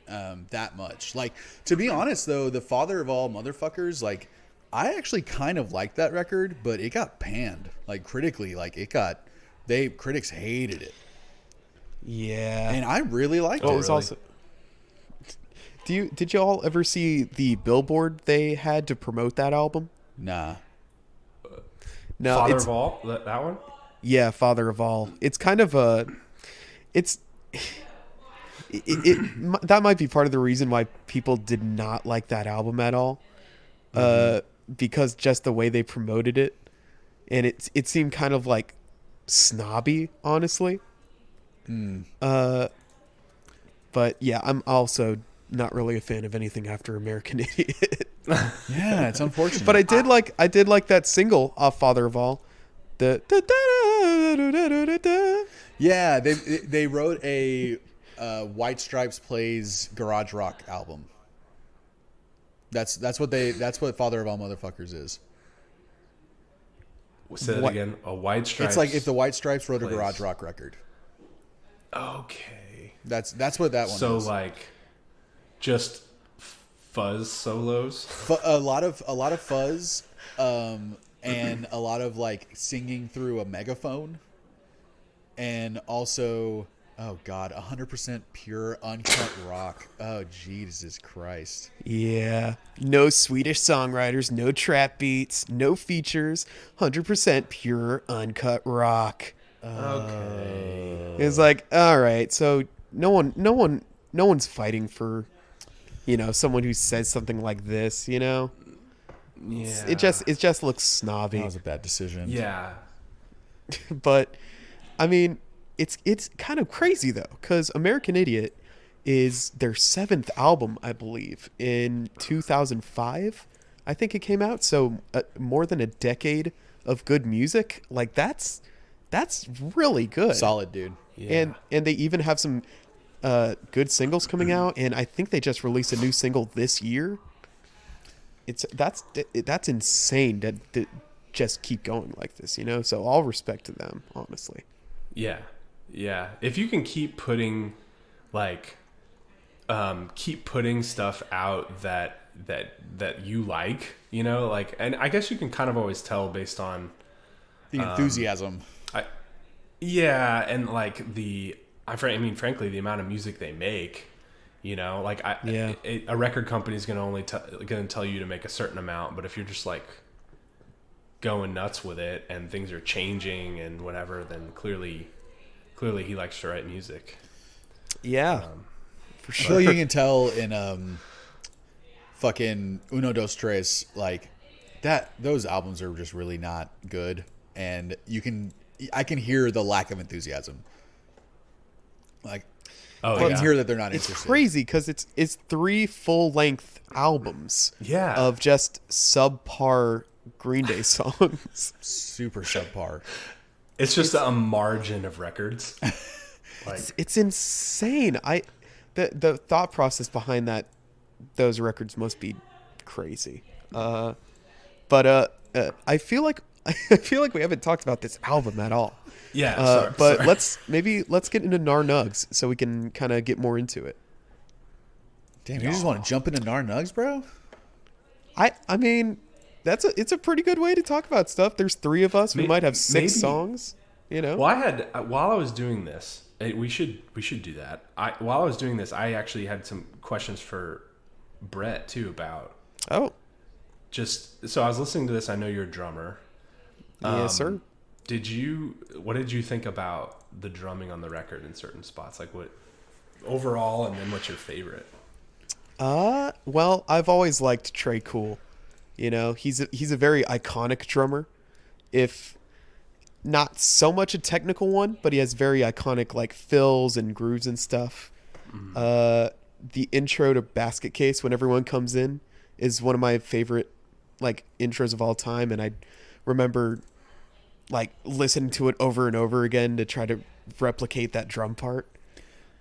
that much. Like, to be honest though, the Father of All Motherfuckers, like, I actually kind of liked that record, but it got panned, like, critically. Like, critics hated it. Yeah. And I really liked it. It was also. Did y'all ever see the billboard they had to promote that album? Nah. No, Father of All, that one? Yeah, Father of All. It's kind of a. That might be part of the reason why people did not like that album at all, because just the way they promoted it, and it seemed kind of like snobby, honestly. But yeah, I'm also not really a fan of anything after American Idiot. Yeah, it's unfortunate. But I did like that single off Father of All. Yeah, they wrote a White Stripes Plays garage rock album. That's what Father of All Motherfuckers is. Say that again. A White Stripes. It's like if the White Stripes wrote a Plays. garage rock record. Okay. That's what that one So is. like, just fuzz solos. A lot of fuzz, and a lot of like singing through a megaphone, and also, oh god, 100% pure uncut rock. Oh Jesus Christ. Yeah. No Swedish songwriters, no trap beats, no features, 100% pure uncut rock. Okay. It's like, all right, so no one's fighting for, someone who says something like this, Yeah. It just looks snobby. That was a bad decision. Yeah. But I mean, it's kind of crazy though, because American Idiot is their 7th album, I believe, in 2005. I think it came out. So more than a decade of good music. Like that's really good. Solid, dude. Yeah. And they even have some good singles coming out. And I think they just released a new single this year. That's insane to just keep going like this, So all respect to them, honestly. Yeah. Yeah. If you can keep putting like keep putting stuff out that you like, you know, like, and I guess you can kind of always tell based on the enthusiasm. Yeah, and like frankly, the amount of music they make, you know, like a record company is going to only going to tell you to make a certain amount, but if you're just like going nuts with it and things are changing and whatever, then clearly he likes to write music. Yeah, for I sure. feel like you can tell in fucking Uno Dos Tres, like that those albums are just really not good, and I can hear the lack of enthusiasm. Like, I can hear that they're not It's interested. crazy because it's 3 full-length albums of just subpar Green Day songs. Super subpar. It's just a margin of records. Like, It's insane. The thought process behind those records must be crazy. But I feel like we haven't talked about this album at all. yeah, But sorry. let's get into Nar Nugs so we can kind of get more into it. Damn, you just want to jump into Nar Nugs, bro? I mean, it's a pretty good way to talk about stuff. There's 3 of us. We might have 6 maybe. songs. You know. Well, while I was doing this, we should do that. While I was doing this, I actually had some questions for Brett too about Oh, so I was listening to this. I know you're a drummer. yes, sir. What did you think about the drumming on the record in certain spots? Like what overall, and then what's your favorite? Well, I've always liked Trey Kuhl. You know, he's a very iconic drummer. If not so much a technical one, but he has very iconic like fills and grooves and stuff. Mm-hmm. The intro to Basket Case when everyone comes in is one of my favorite like intros of all time, and I remember like listening to it over and over again to try to replicate that drum part.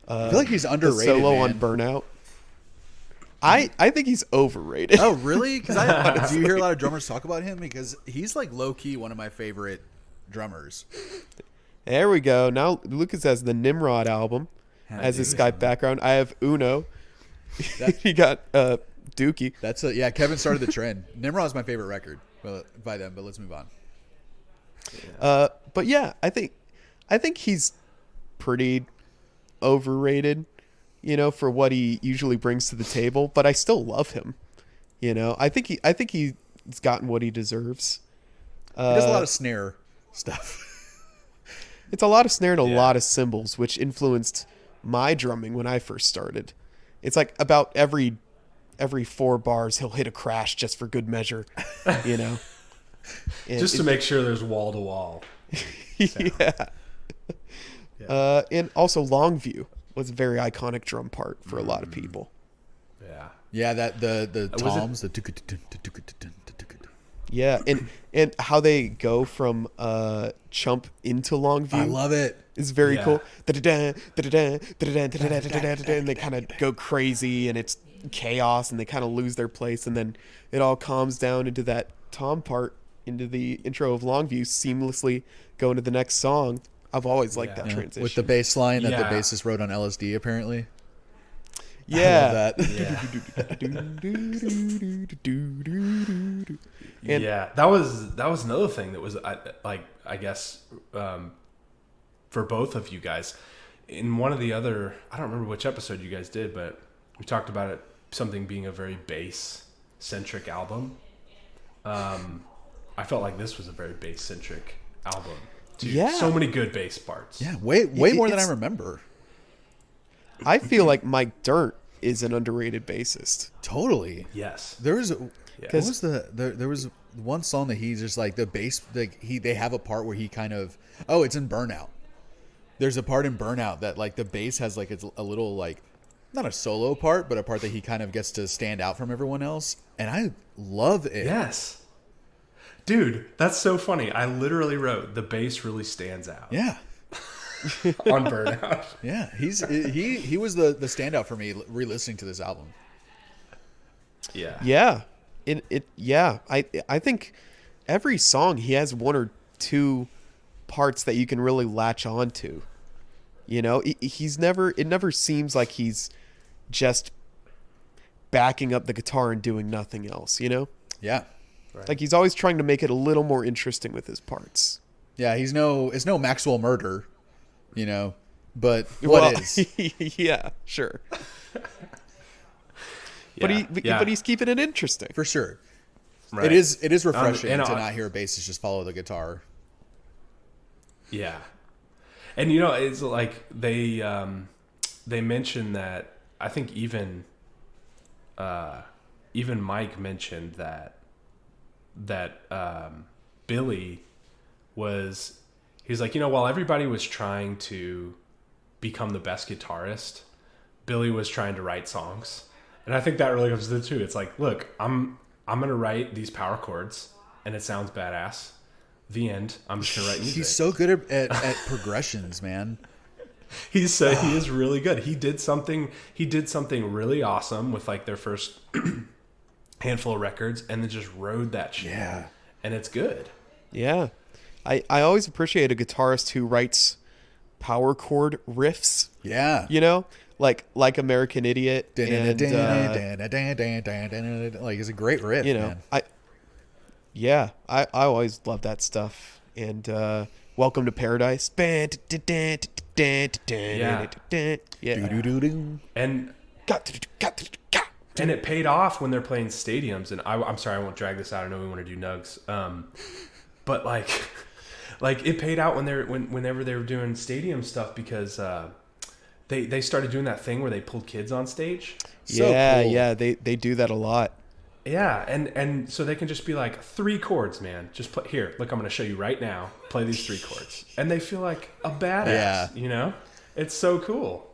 I feel like he's underrated. The solo man. on Burnout. I think he's overrated. Oh, really? Because do you hear a lot of drummers talk about him? Because he's like low key one of my favorite drummers. There we go. Now Lucas has the Nimrod album as his Skype background. I have Uno. He got Dookie. Kevin started the trend. Nimrod's my favorite record by them, but let's move on. But yeah, I think he's pretty overrated, you know, for what he usually brings to the table. But I still love him. You know, I think he's gotten what he deserves. He does a lot of snare stuff. It's a lot of snare and a lot of cymbals, which influenced my drumming when I first started. It's like about every 4 bars he'll hit a crash just for good measure, you know. And Just to make sure there's wall to wall. yeah. And also Longview was a very iconic drum part for a lot of people. Yeah. Yeah, that the toms, the Yeah, and how they go from Chump into Longview. I love it. Is very Yeah. cool. And they kind of go crazy and it's chaos and they kind of lose their place, and then it all calms down into that tom part into the intro of Longview, seamlessly go into the next song. I've always liked that transition. With the bass line that the Yeah. bassist wrote on LSD, apparently. yeah. I love that. Yeah. Yeah, that was another thing that was I guess for both of you guys in one of the other, I don't remember which episode you guys did, but we talked about it, something being a very bass centric album. I felt like this was a very bass centric album too. Yeah. So many good bass parts. Yeah, way more than I It's- remember. I feel like Mike Dirt is an underrated bassist. Totally. Yes. There was what Cause- was there was one song that he's just like the bass, like they have a part where he kind of it's in Burnout. There's a part in Burnout that like the bass has like it's a little like not a solo part, but a part that he kind of gets to stand out from everyone else, and I love it. Yes. Dude, that's so funny. I literally wrote the bass really stands out Yeah. on Burnout. Yeah, he was the standout for me re-listening to this album. Yeah. Yeah. I think every song he has 1 or 2 parts that you can really latch on to. You know, it never seems like he's just backing up the guitar and doing nothing else, you know? Yeah. Right. Like he's always trying to make it a little more interesting with his parts. Yeah, it's no Maxwell Murder, you know, but what is? Yeah, sure. Yeah, But he's keeping it interesting. For sure. right. It is refreshing and to not hear a bassist just follow the guitar. Yeah, and you know, it's like they mentioned that. I think even Mike mentioned that Billy was. He's like, you know, while everybody was trying to become the best guitarist, Billy was trying to write songs, and I think that really comes to the two. It's like, look, I'm gonna write these power chords, and it sounds badass. The end. I'm just gonna write music. He's so good at progressions, man. He is really good. He did something really awesome with like their first handful of records, and then just rode that shit. Yeah. And it's good. Yeah. I always appreciate a guitarist who writes power chord riffs, Yeah. you know? Like American Idiot. And, like, it's a great riff, you know, man. I always love that stuff. And Welcome to Paradise. Yeah. Do-do-do-do. And it paid off when they're playing stadiums. And I'm sorry, I won't drag this out. I know we want to do nugs. But like it paid out whenever they were doing stadium stuff because they started doing that thing where they pulled kids on stage. So yeah, cool. yeah, they do that a lot. Yeah, and so they can just be like 3 chords, man. Just play here. Look, I'm going to show you right now. Play these 3 chords, and they feel like a badass. Yeah. You know, it's so cool.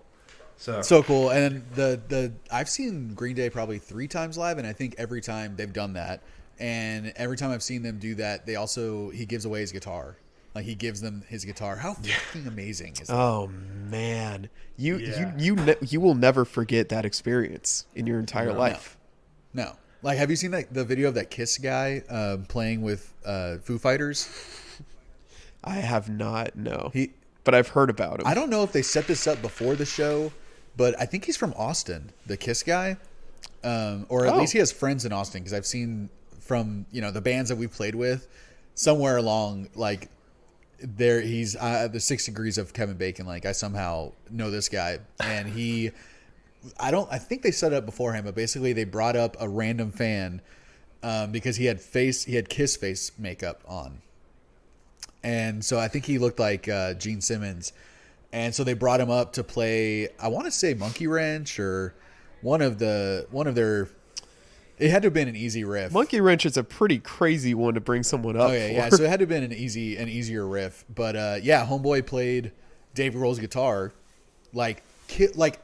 So cool. And the I've seen Green Day probably 3 times live, and I think every time they've done that, and every time I've seen them do that, he gives away his guitar. Like he gives them his guitar. How fucking amazing is that? Oh man, you will never forget that experience in your entire life. No. Like, have you seen the video of that Kiss guy playing with Foo Fighters? I have not, no. He but I've heard about him. I don't know if they set this up before the show, but I think he's from Austin, the Kiss guy. Or at least he has friends in Austin, because I've seen from, the bands that we've played with, somewhere along, like, there he's the 6 Degrees of Kevin Bacon. Like, I somehow know this guy, and I think they set it up beforehand, but basically they brought up a random fan because he had Kiss face makeup on. And so I think he looked like Gene Simmons. And so they brought him up to play, I want to say Monkey Wrench or one of their, it had to have been an easy riff. Monkey Wrench is a pretty crazy one to bring someone up Oh yeah, for. yeah. So it had to have been an easier riff. But homeboy played Dave Grohl's guitar, like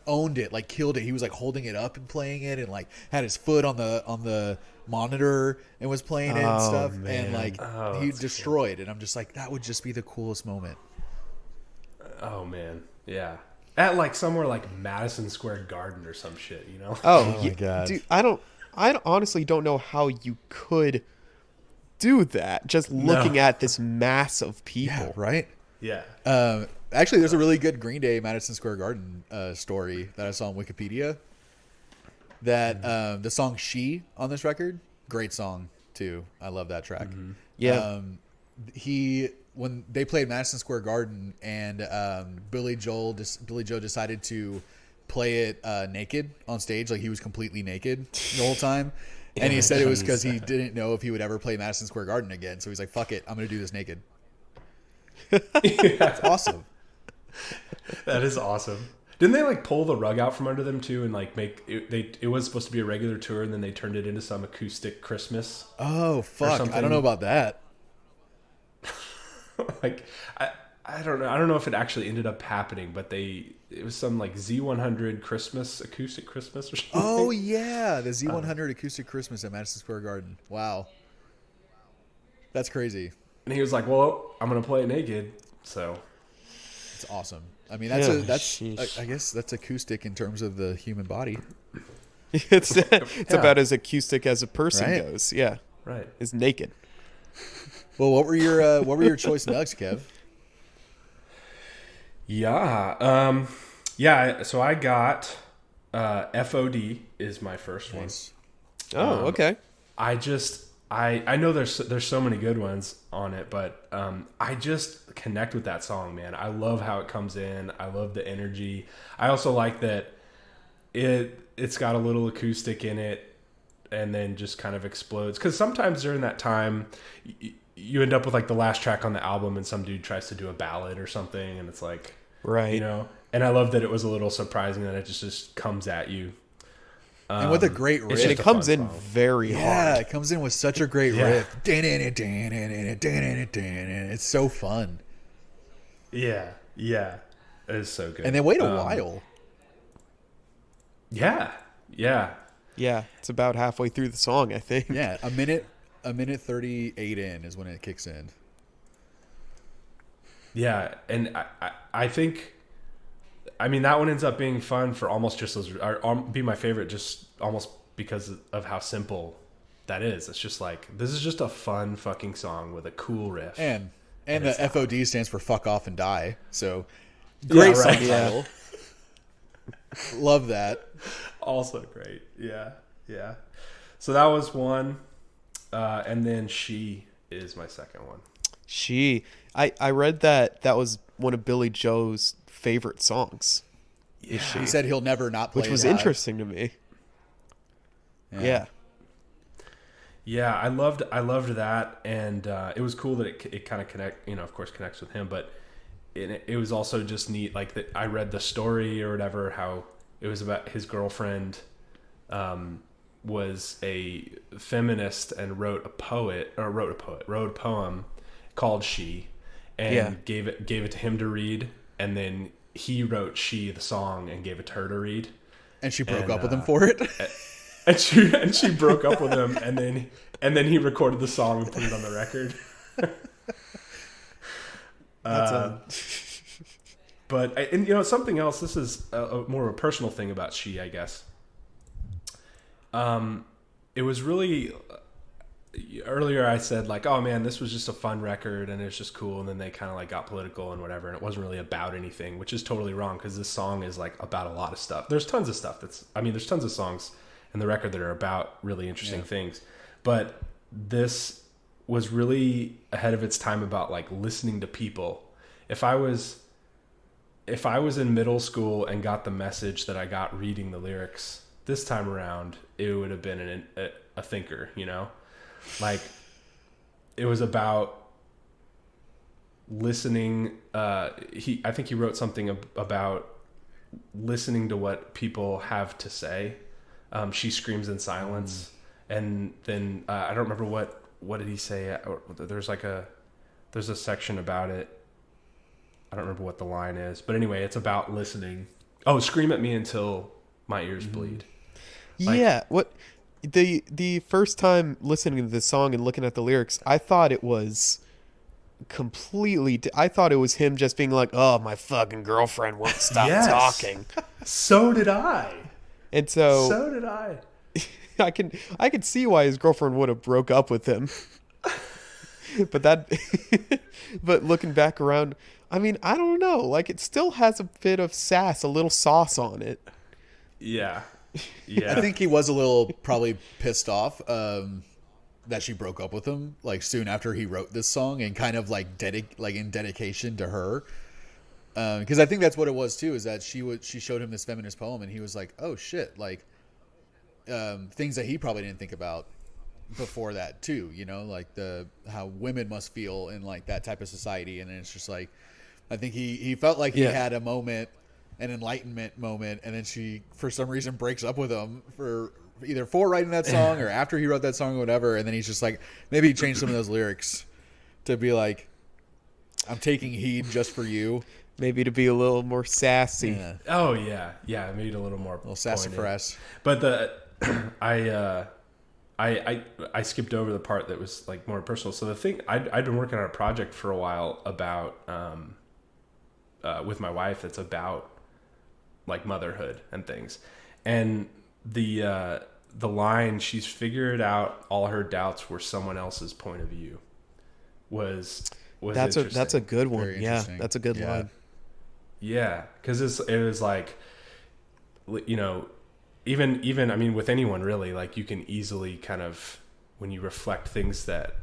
owned it, like killed it. He was like holding it up and playing it, and like had his foot on the monitor and was playing it and stuff. Man. And like he destroyed. And I'm just like, that would just be the coolest moment. Oh man, yeah. At like somewhere like Madison Square Garden or some shit, you know? Oh my God. Dude, I honestly don't know how you could do that just looking at this mass of people. Yeah, right? Yeah. Actually, there's a really good Green Day Madison Square Garden story that I saw on Wikipedia. That the song "She" on this record, great song too. I love that track. Mm-hmm. Yeah. When they played Madison Square Garden, and Billy Joe decided to play it naked on stage, like he was completely naked the whole time. And he said it was because he didn't know if he would ever play Madison Square Garden again. So he's like, "Fuck it, I'm gonna do this naked." That's awesome. That is awesome. Didn't they like pull the rug out from under them too, and like make it? It was supposed to be a regular tour, and then they turned it into some acoustic Christmas. Oh fuck! something. I don't know about that. Like I don't know. I don't know if it actually ended up happening, but it was some like Z100 Christmas acoustic Christmas or something. Oh yeah, the Z100 acoustic Christmas at Madison Square Garden. Wow, that's crazy. And he was like, "Well, I'm gonna play it naked." So It's awesome. I mean, that's sheesh. I guess that's acoustic in terms of the human body. It's about as acoustic as a person Right. goes. Yeah. right. Is naked. Well, what were your choice nugs, Kev? Yeah. Yeah. So I got FOD is my first one. Nice. Oh, okay. I know there's so many good ones on it, but I just connect with that song, man. I love how it comes in. I love the energy. I also like that it's got a little acoustic in it, and then just kind of explodes. Because sometimes during that time, you end up with like the last track on the album, and some dude tries to do a ballad or something, and it's like, Right. you know. And I love that it was a little surprising that it just comes at you. And with a great it's riff. And just it a comes fun in song. very Yeah, hard. it comes in with such a great Yeah. riff. It's so fun. Yeah, yeah, it is so good. And they wait a while. Yeah, yeah, Yeah, it's about halfway through the song, I think. Yeah, a minute 38 in is when it kicks in. yeah. And I think, I mean, that one ends up being fun for almost just as, or be my favorite, just almost because of how simple that is. It's just like, this is just a fun fucking song with a cool riff. And the it's FOD stands for fuck off and die. So great Yeah, right. song title. Love that. Also great. Yeah, yeah. So that was one. And then She is my second one. I read that was one of Billy Joe's favorite songs. Yeah. He said he'll never not play Which was live. interesting to me. Yeah. Yeah, I loved that, and it was cool that it kind of connects with him, but it was also just neat. Like that, I read the story or whatever, how it was about his girlfriend was a feminist and wrote a poem called She, and gave it to him to read, and then he wrote She the song and gave it to her to read, And she broke up with him for it. and she broke up with him, and then he recorded the song and put it on the record. But and something else. This is more of a personal thing about She, I guess. It was really earlier. I said like, oh man, this was just a fun record and it's just cool. And then they kind of like got political and whatever, and it wasn't really about anything, which is totally wrong because this song is like about a lot of stuff. There's tons of stuff there's tons of songs in the record that are about really interesting things, but this was really ahead of its time about like listening to people. If I was in middle school and got the message that I got reading the lyrics this time around, it would have been a thinker, like it was about listening. I think he wrote something about listening to what people have to say. She screams in silence. And then I don't remember what did he say. There's a section about it. I don't remember what the line is, but anyway, it's about listening. Oh, scream at me until my ears bleed. Yeah, what the first time listening to this song and looking at the lyrics, I thought it was I thought it was him just being like, "Oh, my fucking girlfriend won't stop Yes. talking." So did I. And so did I. I can see why his girlfriend would have broke up with him. But looking back around, I mean, I don't know. Like, it still has a bit of sass, a little sauce on it. Yeah. Yeah. I think he was a little probably pissed off that she broke up with him like soon after he wrote this song, and kind of like in dedication to her. Because I think that's what it was too. Is that she showed him this feminist poem, and he was like, "Oh shit!" Like things that he probably didn't think about before that too. Like how women must feel in like that type of society, and then it's just like, I think he felt like he had a moment, an enlightenment moment, and then she for some reason breaks up with him for writing that song or after he wrote that song or whatever, and then he's just like, maybe he changed some of those lyrics to be like, I'm taking heed just for you. Maybe to be a little more sassy. Yeah. Oh yeah. Yeah. Made it a little more. A little sassafras. But I skipped over the part that was like more personal. So the thing I'd been working on a project for a while about with my wife that's about like motherhood and things, and the line, she's figured out all her doubts were someone else's point of view was That's a good one. Very Yeah, interesting. that's a good line. Yeah, because it was like, even I mean, with anyone really, like you can easily kind of, when you reflect things that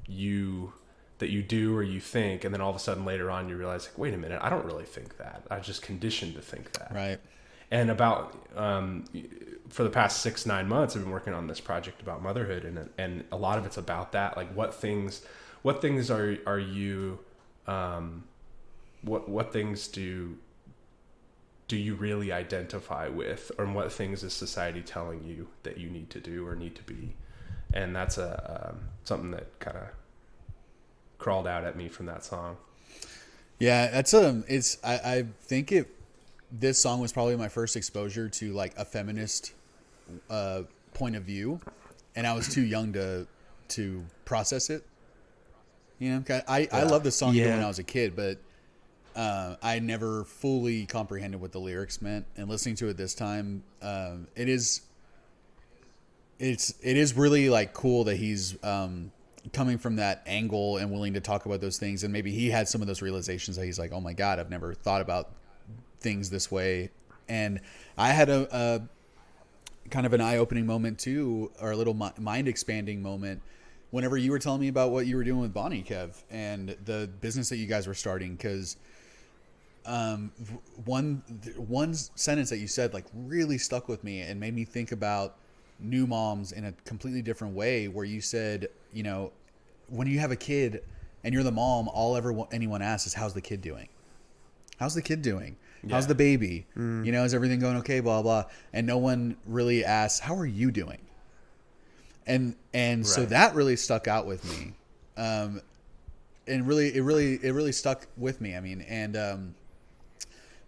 you do or you think, and then all of a sudden later on you realize, like, wait a minute, I don't really think that. I was just conditioned to think that. Right. And about for the past 6-9 months, I've been working on this project about motherhood, and a lot of it's about that. Like, what things are you what things do you really identify with, or what things is society telling you that you need to do or need to be? And that's something that kind of crawled out at me from that song. Yeah, that's I think this song was probably my first exposure to like a feminist point of view, and I was too young to process it. You know, I love this song even when I was a kid, but I never fully comprehended what the lyrics meant. And listening to it this time, it is really like cool that he's coming from that angle and willing to talk about those things. And maybe he had some of those realizations that he's like, oh my God, I've never thought about things this way. And I had a kind of an eye-opening moment too, or a little mind-expanding moment whenever you were telling me about what you were doing with Bonnie, Kev, and the business that you guys were starting. Because one sentence that you said like really stuck with me and made me think about new moms in a completely different way, where you said, you know, when you have a kid and you're the mom, all anyone asks is, how's the kid doing? How's the kid doing? Yeah. How's the baby? You know, is everything going okay? Blah, blah. And no one really asks, how are you doing? And right. So that really stuck out with me. And it really stuck with me. I mean, and,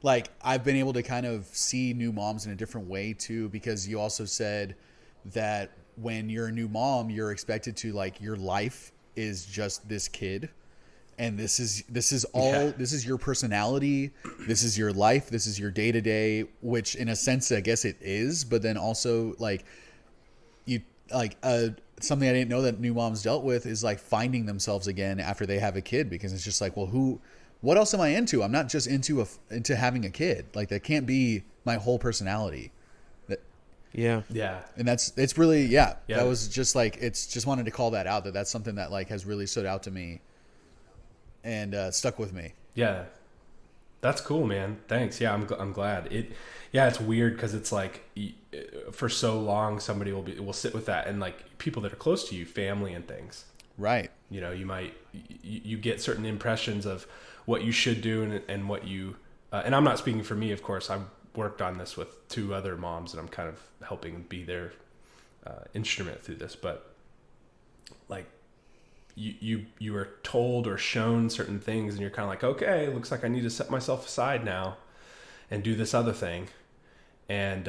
like I've been able to kind of see new moms in a different way too, because you also said that when you're a new mom, you're expected to, like, your life is just this kid, and this is all, this is your personality, this is your life, this is your day to day, which in a sense I guess it is, but then also like you like something I didn't know that new moms dealt with is like finding themselves again after they have a kid, because it's just like, well, what else am I into? I'm not just into having a kid. Like, that can't be my whole personality. Yeah. And it's really, that was just like, just wanted to call that out, that's something that like has really stood out to me and stuck with me. Yeah. That's cool, man. Thanks. Yeah. I'm glad it's weird, because it's like for so long somebody will sit with that, and like people that are close to you, family and things. Right. You know, you get certain impressions of what you should do and what you, and I'm not speaking for me, of course. I've worked on this with 2 other moms, and I'm kind of helping be their instrument through this. But like you are told or shown certain things, and you're kind of like, okay, it looks like I need to set myself aside now and do this other thing. And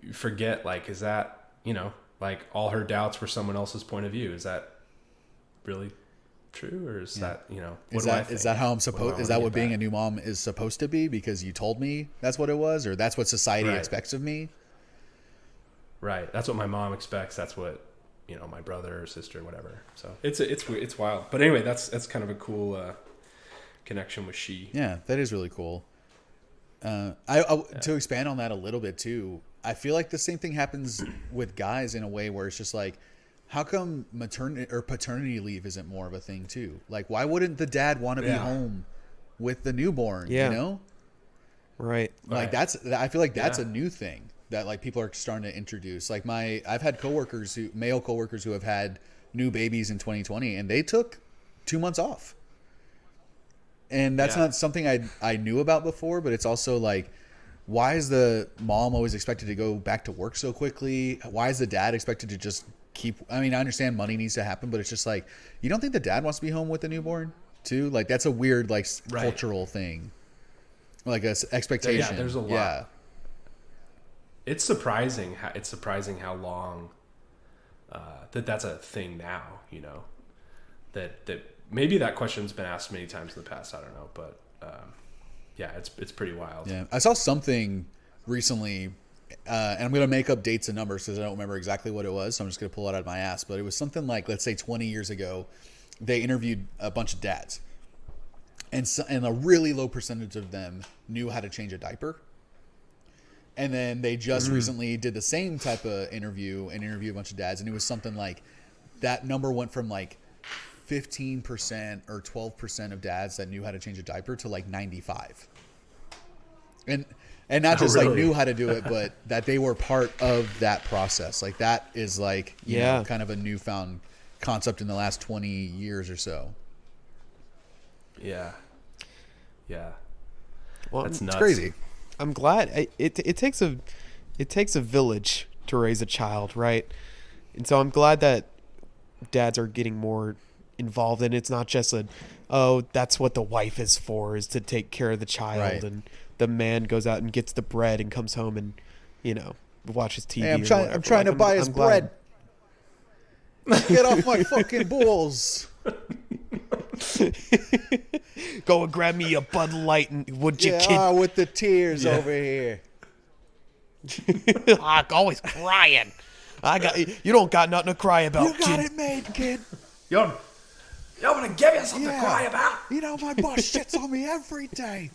you forget, like, is that, you know, like all her doubts were someone else's point of view. Is that really true, or is that, you know, is that how I'm supposed, is that what being a new mom is supposed to be, because you told me that's what it was, or that's what society expects of me? Right. That's what my mom expects. That's what, you know, my brother or sister, whatever. So it's wild. But anyway, that's kind of a cool connection with she. Yeah, that is really cool. To expand on that a little bit too, I feel like the same thing happens with guys in a way, where it's just like, how come maternity or paternity leave isn't more of a thing too? Like, why wouldn't the dad want to be home with the newborn? You know, right? Like I feel like that's a new thing that like people are starting to introduce. Like I've had male coworkers who have had new babies in 2020, and they took 2 months off. And that's not something I knew about before, but it's also like, why is the mom always expected to go back to work so quickly? Why is the dad expected to just I understand money needs to happen, but it's just like, you don't think the dad wants to be home with the newborn too? Like, that's a weird, like, cultural thing, like a expectation. Yeah, there's a lot. Yeah. It's surprising how long that's a thing now, you know, that maybe that question's been asked many times in the past. I don't know, but it's pretty wild. Yeah, I saw something recently, and I'm going to make up dates and numbers because I don't remember exactly what it was, so I'm just going to pull it out of my ass. But it was something like, let's say 20 years ago, they interviewed a bunch of dads, and a really low percentage of them knew how to change a diaper. And then they just recently did the same type of interview and interviewed a bunch of dads, and it was something like that number went from like 15% or 12% of dads that knew how to change a diaper to like 95. And not just like knew how to do it, but that they were part of that process. Like that is like you know, kind of a newfound concept in the last 20 years or so. Yeah. Well, That's nuts. It's crazy. I'm glad it takes a village to raise a child, right? And so I'm glad that dads are getting more involved, and it's not just that's what the wife is for, is to take care of the child, Right. and the man goes out and gets the bread and comes home and watches TV. Hey, I'm or trying to buy his I'm glad- bread. Get off my fucking balls. Go and grab me a Bud Light, and would you, kid? With the tears over here. Always crying. You don't got nothing to cry about. You got kid. it made, kid. Yo, I'm gonna give you something to cry about. You know, my boss shits on me every day.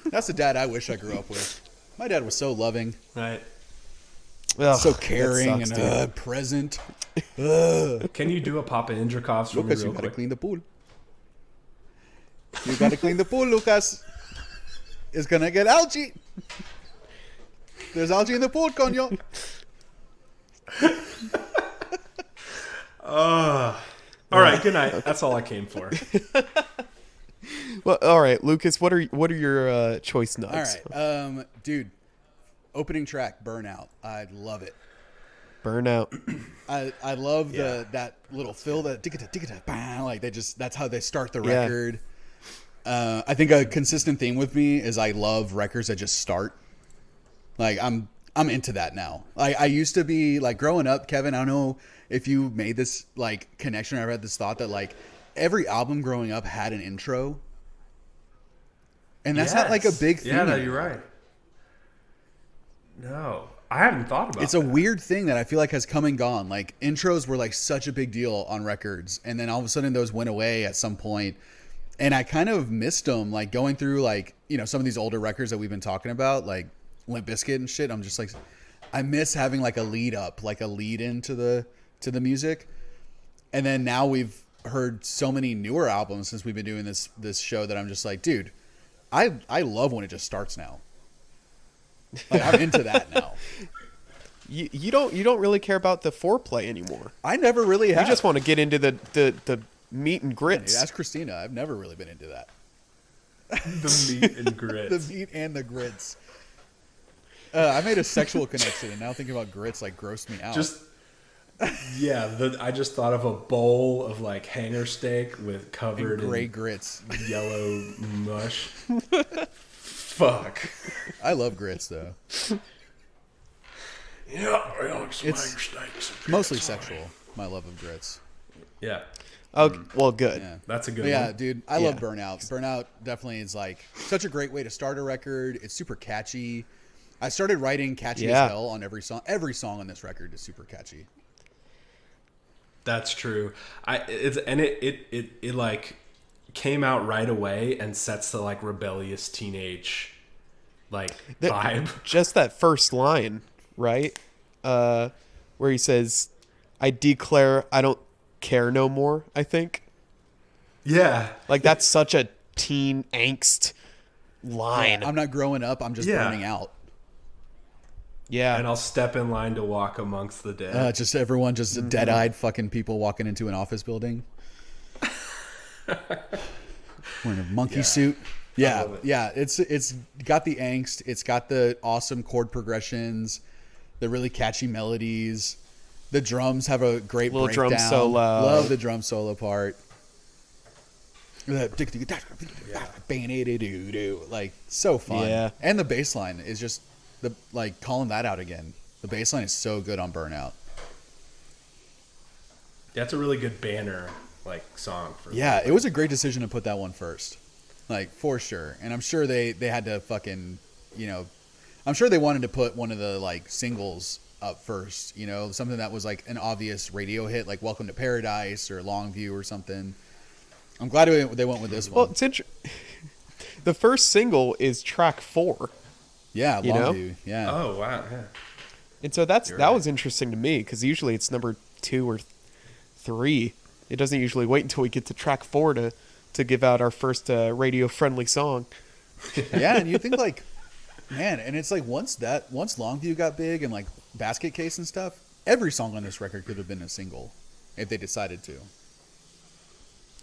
That's the dad I wish I grew up with. My dad was so loving, Right. Ugh, so that caring, sucks, and dude. present. Can you do a Papa Indrikoffs for me Lucas, you real gotta quick? clean the pool. You gotta clean the pool, Lucas. It's gonna get algae. There's algae in the pool, coño. All right. Good night. That's all I came for. Well, all right, Lucas. What are your choice nugs? All right, dude. Opening track, Burnout. I love it. Burnout. I love Yeah. that little fill, that bang, like that's how they start the Yeah. record. I think a consistent theme with me is I love records that just start. Like I'm into that now. Like I used to be like growing up, Kevin. I don't know if you made this like connection. I had this thought that like every album growing up had an intro, and that's not like a big thing. Yeah, no, anymore. you're right. No, I haven't thought about It's that. a weird thing that I feel like has come and gone. Like intros were like such a big deal on records, and then all of a sudden those went away at some point, and I kind of missed them. Like going through like some of these older records that we've been talking about, like Limp Bizkit and shit. I'm just like, I miss having like a lead up, like a lead into the music, and then now we've heard so many newer albums since we've been doing this show that I'm just like, dude, I love when it just starts now. Like I'm into that now. You don't really care about the foreplay anymore. I never really have. You just want to get into the meat and grits. Ask Christina. I've never really been into that. The meat and grits. The meat and the grits. I made a sexual connection, and now thinking about grits like grossed me out. I just thought of a bowl of like hanger steak with covered gray in grits. yellow mush. Fuck. I love grits though. Yeah, it's It's steaks. mostly sexual. My love of grits. Yeah, Oh, well, good. Yeah. that's a good But yeah, one. dude, I love Yeah. Burnout. Burnout definitely is like such a great way to start a record. It's super catchy. I started writing catchy Yeah. as hell on every song. Every song on this record is super catchy. That's true. It like came out right away and sets the like rebellious teenage like vibe. Just that first line, right? Where he says, "I declare I don't care no more." I think Yeah, like that's such a teen angst line. I'm not growing up. I'm just Yeah. burning out. Yeah, and I'll step in line to walk amongst the dead. Just everyone, just dead-eyed fucking people walking into an office building. Wearing a monkey suit. Yeah, love it. yeah. It's got the angst. It's got the awesome chord progressions, the really catchy melodies. The drums have a great Little drum breakdown. solo. Love the drum solo part. Like so fun. Yeah. And the bass line is just calling that out again. The bass line is so good on Burnout. That's a really good banner like song for Yeah, it was a great decision to put that one first. Like, for sure. And I'm sure they had to fucking, I'm sure they wanted to put one of the, like, singles up first, something that was, like, an obvious radio hit, like Welcome to Paradise or Longview or something. I'm glad they went with this well, one. it's the first single is track 4. Yeah, You know? Longview. Yeah. Oh wow, yeah. And so that right. was interesting to me because usually it's number 2 or 3. It doesn't usually wait until we get to track 4 to give out our first radio friendly song. Yeah, and you think like, man, and it's like once Longview got big and like Basket Case and stuff, every song on this record could have been a single if they decided to.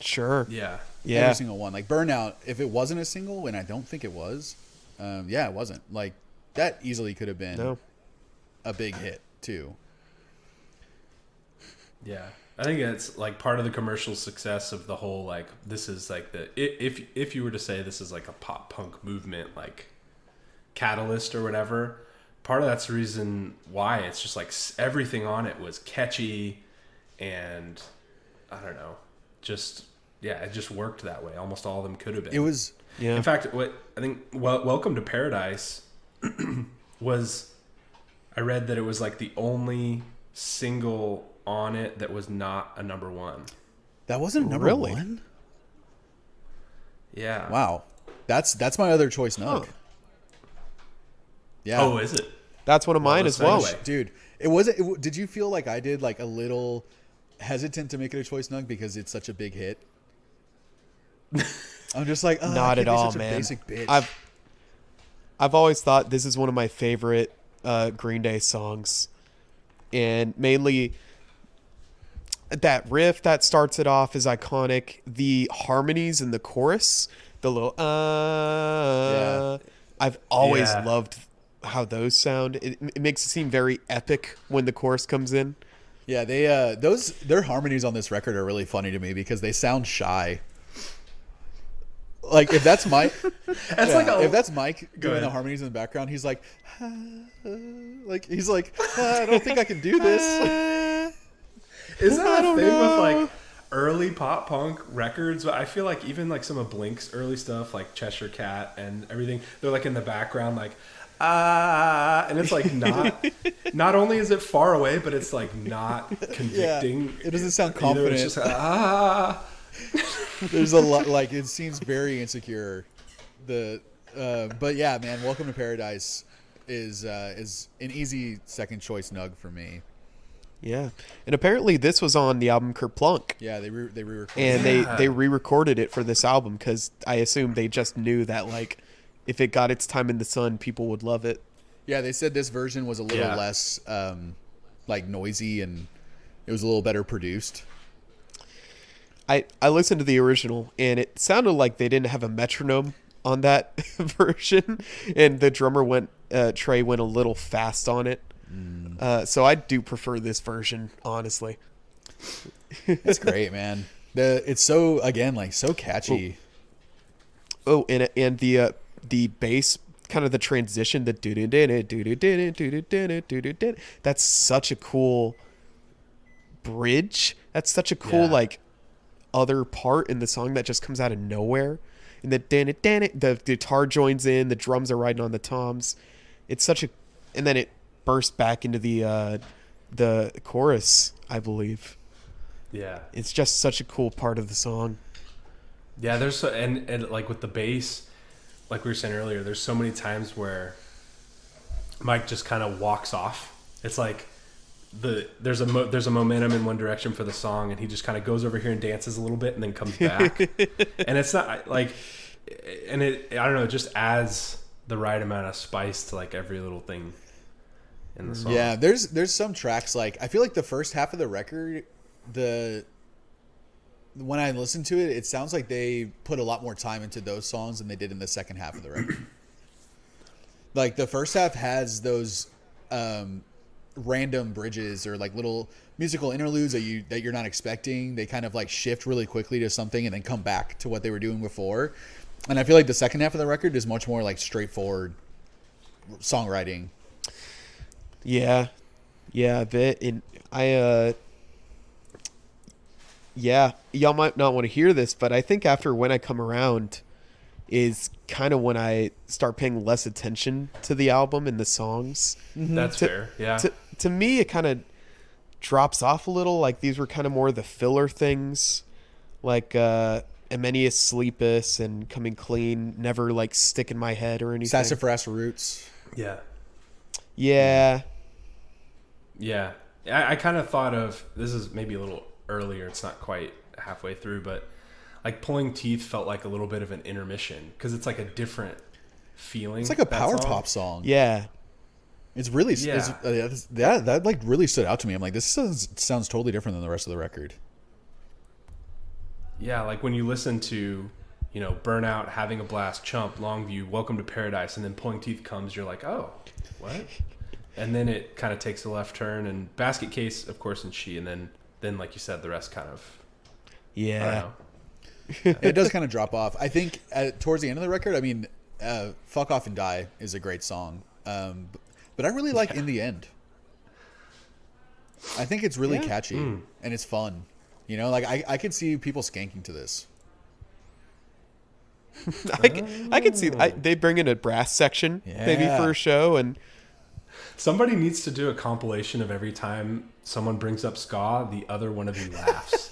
Sure. Yeah. Yeah. Every single one. Like Burnout, if it wasn't a single, and I don't think it was, it wasn't. Like that easily could have been a big hit too. Yeah. I think it's like part of the commercial success of the whole, like, this is like if you were to say this is like a pop punk movement, like catalyst or whatever, part of that's the reason why it's just like everything on it was catchy and I don't know, it just worked that way. Almost all of them could have been. It was, Yeah. In fact, what I think, Welcome to Paradise was, I read that it was like the only single on it that was not a number 1. that wasn't number Really? 1? Yeah. Wow. That's my other choice Nug. Huh. Yeah. Oh, is it? That's one of mine let's as well. segue. Dude, did you feel like I did like a little hesitant to make it a choice Nug because it's such a big hit? I'm just like, oh, Not I at can't be all, such a man. basic bitch. I've always thought this is one of my favorite Green Day songs, and mainly that riff that starts it off is iconic. The harmonies in the chorus, the little Yeah. I've always Yeah. loved how those sound. It makes it seem very epic when the chorus comes in. Yeah, they their harmonies on this record are really funny to me because they sound shy. Like if that's Mike, if that's Mike doing the ahead. harmonies in the background, he's like, I don't think I can do this. Is that a thing know. with like early pop punk records? I feel like even like some of Blink's early stuff, like Cheshire Cat and everything, they're like in the background, like and it's like not only is it far away, but it's like not convicting. It doesn't sound either. confident. It's just There's a lot, like it seems very insecure. But yeah, man, Welcome to Paradise is an easy second choice Nug for me. Yeah, and apparently this was on the album Kerplunk. Yeah, they re-recorded. And Yeah. they re-recorded it for this album because I assume they just knew that like if it got its time in the sun, people would love it. Yeah, they said this version was a little Yeah. less like noisy and it was a little better produced. I listened to the original and it sounded like they didn't have a metronome on that version, and the drummer Trey went a little fast on it. So I do prefer this version, honestly. It's great, man. It's so again like so catchy. Oh, and the bass, kind of the transition, the that's such a cool bridge. That's such a cool Yeah. like other part in the song that just comes out of nowhere. And the guitar joins in, the drums are riding on the toms. It's such a, and then it bursts back into the chorus, I believe. Yeah. It's just such a cool part of the song. Yeah, there's and like with the bass, like we were saying earlier, there's so many times where Mike just kind of walks off. It's like there's a momentum in one direction for the song, and he just kind of goes over here and dances a little bit, and then comes back. And it's not like, and I don't know, it just adds the right amount of spice to like every little thing in the song. Yeah, there's some tracks like I feel like the first half of the record, when I listen to it, it sounds like they put a lot more time into those songs than they did in the second half of the record. Like the first half has those random bridges or like little musical interludes that you're not expecting. They kind of like shift really quickly to something and then come back to what they were doing before. And I feel like the second half of the record is much more like straightforward songwriting. Yeah, a bit. And y'all might not want to hear this, but I think after When I Come Around is kind of when I start paying less attention to the album and the songs. That's fair. Yeah. To me, it kind of drops off a little. Like these were kind of more the filler things, like Emenius Sleepus and Coming Clean never like stick in my head or anything. Sassafras Roots. Yeah. Yeah. Yeah. I kind of thought of, this is maybe a little earlier, it's not quite halfway through, but like Pulling Teeth felt like a little bit of an intermission because it's like a different feeling. It's like a that power song. pop song. Yeah. It's really Yeah. that like really stood out to me. I'm like, this sounds totally different than the rest of the record. Yeah, like when you listen to, Burnout, Having a Blast, Chump, Longview, Welcome to Paradise, and then Pulling Teeth comes, you're like, oh, what? And then it kind of takes a left turn, and Basket Case, of course, and She, and then like you said, the rest kind of, I don't Yeah. know. It does kind of drop off. I think towards the end of the record, I mean, "Fuck Off and Die" is a great song, but I really like "In the End." I think it's really catchy and it's fun. Like I could see people skanking to this. I could see they bring in a brass section maybe Yeah. for a show, and Somebody needs to do a compilation of every time someone brings up ska, the other one of you laughs.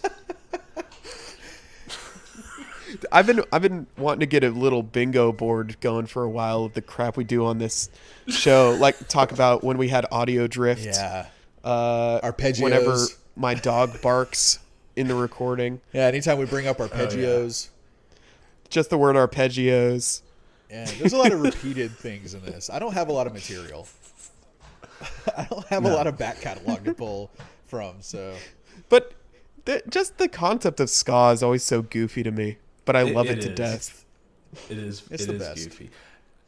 I've been wanting to get a little bingo board going for a while of the crap we do on this show. Like talk about when we had audio drift. Yeah, Arpeggios. Whenever my dog barks in the recording. yeah. Anytime we bring up arpeggios, Just the word arpeggios. yeah, there's a lot of repeated things in this. I don't have a lot of material. I don't have a lot of back catalog to pull from. So, But just the concept of ska is always so goofy to me. But I love it to is. death. It is. It's It the is best. goofy.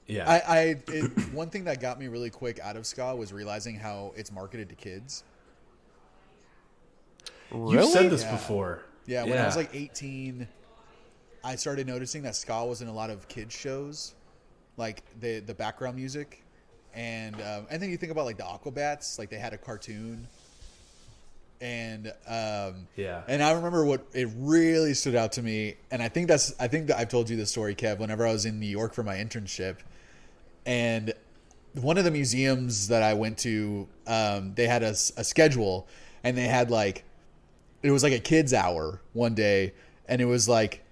Yeah. one thing that got me really quick out of ska was realizing how it's marketed to kids. You've said this Yeah. before. Yeah, when I was like 18, I started noticing that ska was in a lot of kids shows, like the background music, and then you think about like the Aquabats, like they had a cartoon, and Yeah. and I remember what it really stood out to me, and I think that I've told you this story, Kev. Whenever I was in New York for my internship, and one of the museums that I went to, they had a schedule, and they had like. It was like a kids hour one day, and it was like,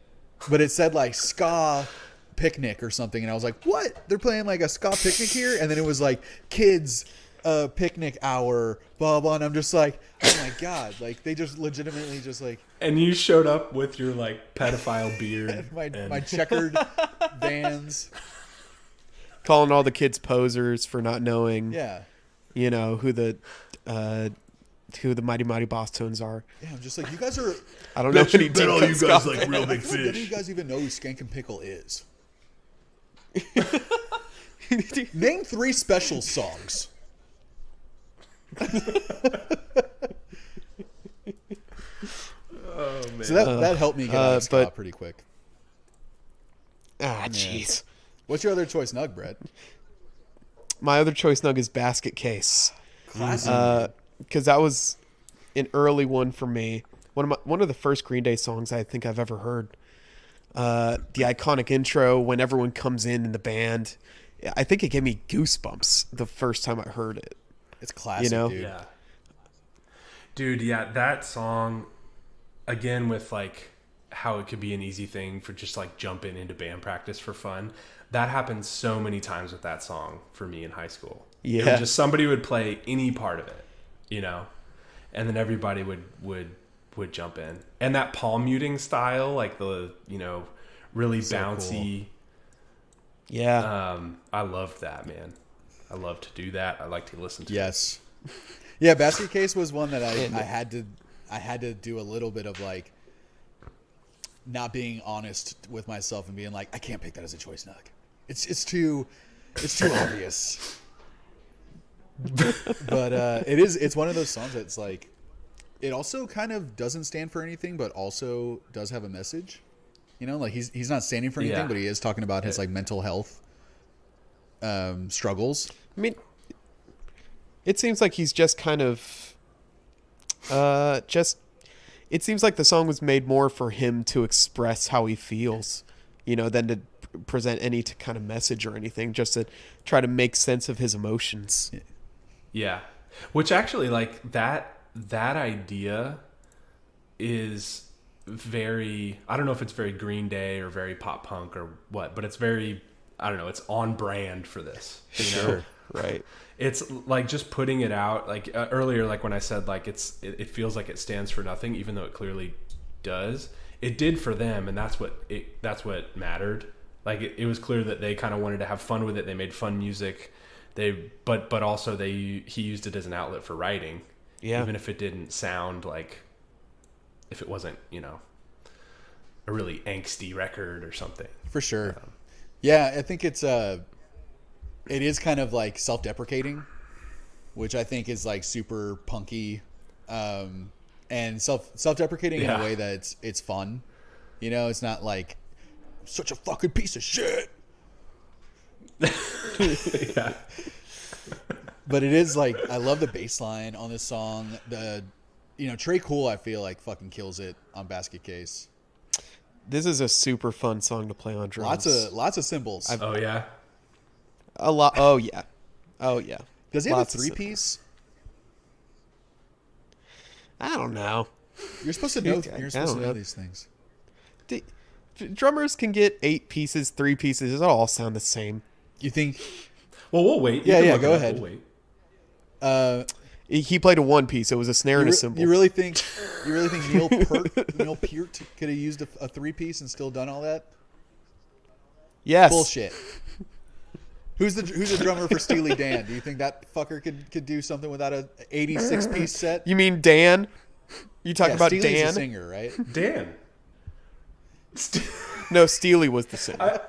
but it said like ska picnic or something, and I was like, what? They're playing like a ska picnic here? And then it was like kids picnic hour, blah blah, and I'm just like, oh my god, like they just legitimately just like And you showed up with your like pedophile beard. my checkered Vans, Calling all the kids posers for not knowing, yeah. who the Mighty Mighty Boss Tones are. Yeah, I'm just like, you guys are. I don't know any bet all deep you cut guys ska like fans. real big None of you fish. guys even know who Skank and Pickle is. Name 3 special songs. Oh man. So that helped me get out of ska but- pretty quick. Ah, jeez. What's your other choice, Nug, Brett? My other choice, Nug, is Basket Case. Classic. Because that was an early one for me. One of the first Green Day songs I think I've ever heard. The iconic intro when everyone comes in the band. I think it gave me goosebumps the first time I heard it. It's classic, dude. Yeah. Dude, yeah, that song again with like how it could be an easy thing for just like jumping into band practice for fun. That happened so many times with that song for me in high school. It Yeah. was just somebody would play any part of it, and then everybody would jump in. And that palm muting style, like the, really So bouncy. Yeah. I loved that, man. I love to do that. I like to listen to it. Yes. Yeah, Basket Case was one that I had to do a little bit of like not being honest with myself and being like, I can't pick that as a choice, Nug. It's too obvious. But it's one of those songs that's like, it also kind of doesn't stand for anything, but also does have a message. Like he's not standing for anything, Yeah. but he is talking about his like mental health struggles. I mean, it seems like he's just kind of it seems like the song was made more for him to express how he feels, than to present any kind of message or anything, just to try to make sense of his emotions. Yeah. Which actually, like, that idea is very, I don't know if it's very Green Day or very pop punk or what, but it's very, I don't know, it's on brand for this. You know? Right. It's like just putting it out. Like earlier, like when I said like it feels like it stands for nothing, even though it clearly does. It did for them, and that's what mattered. Like it was clear that they kind of wanted to have fun with it. They made fun music. But also he used it as an outlet for writing. Yeah. Even if it didn't sound like, if it wasn't, a really angsty record or something. For sure. Yeah, I think it is kind of like self-deprecating, which I think is like super punky, and self-deprecating in a way that it's fun. It's not like such a fucking piece of shit. Yeah. But it is like, I love the bass line on this song. Trey Kuhl, I feel like fucking kills it on Basket Case. This is a super fun song to play on drums. Lots of cymbals. Oh yeah. A lot. Oh yeah. Oh yeah. Does he have a 3-piece? I don't know. You're supposed to know. I You're supposed to don't know know. these things. Drummers can get 8 pieces, 3 pieces. It all sound the same. You think? Well, we'll wait. You Yeah, can yeah. look Go it up. ahead. Uh, He played a 1 piece. It was a snare and a cymbal. You really think Neil Peart could have used a 3-piece and still done all that? Yes. Bullshit. Who's the drummer for Steely Dan? Do you think that fucker could do something without a 86-piece set? You mean Dan? You talking about Steely's Dan? the singer, right? Dan. No, Steely was the singer.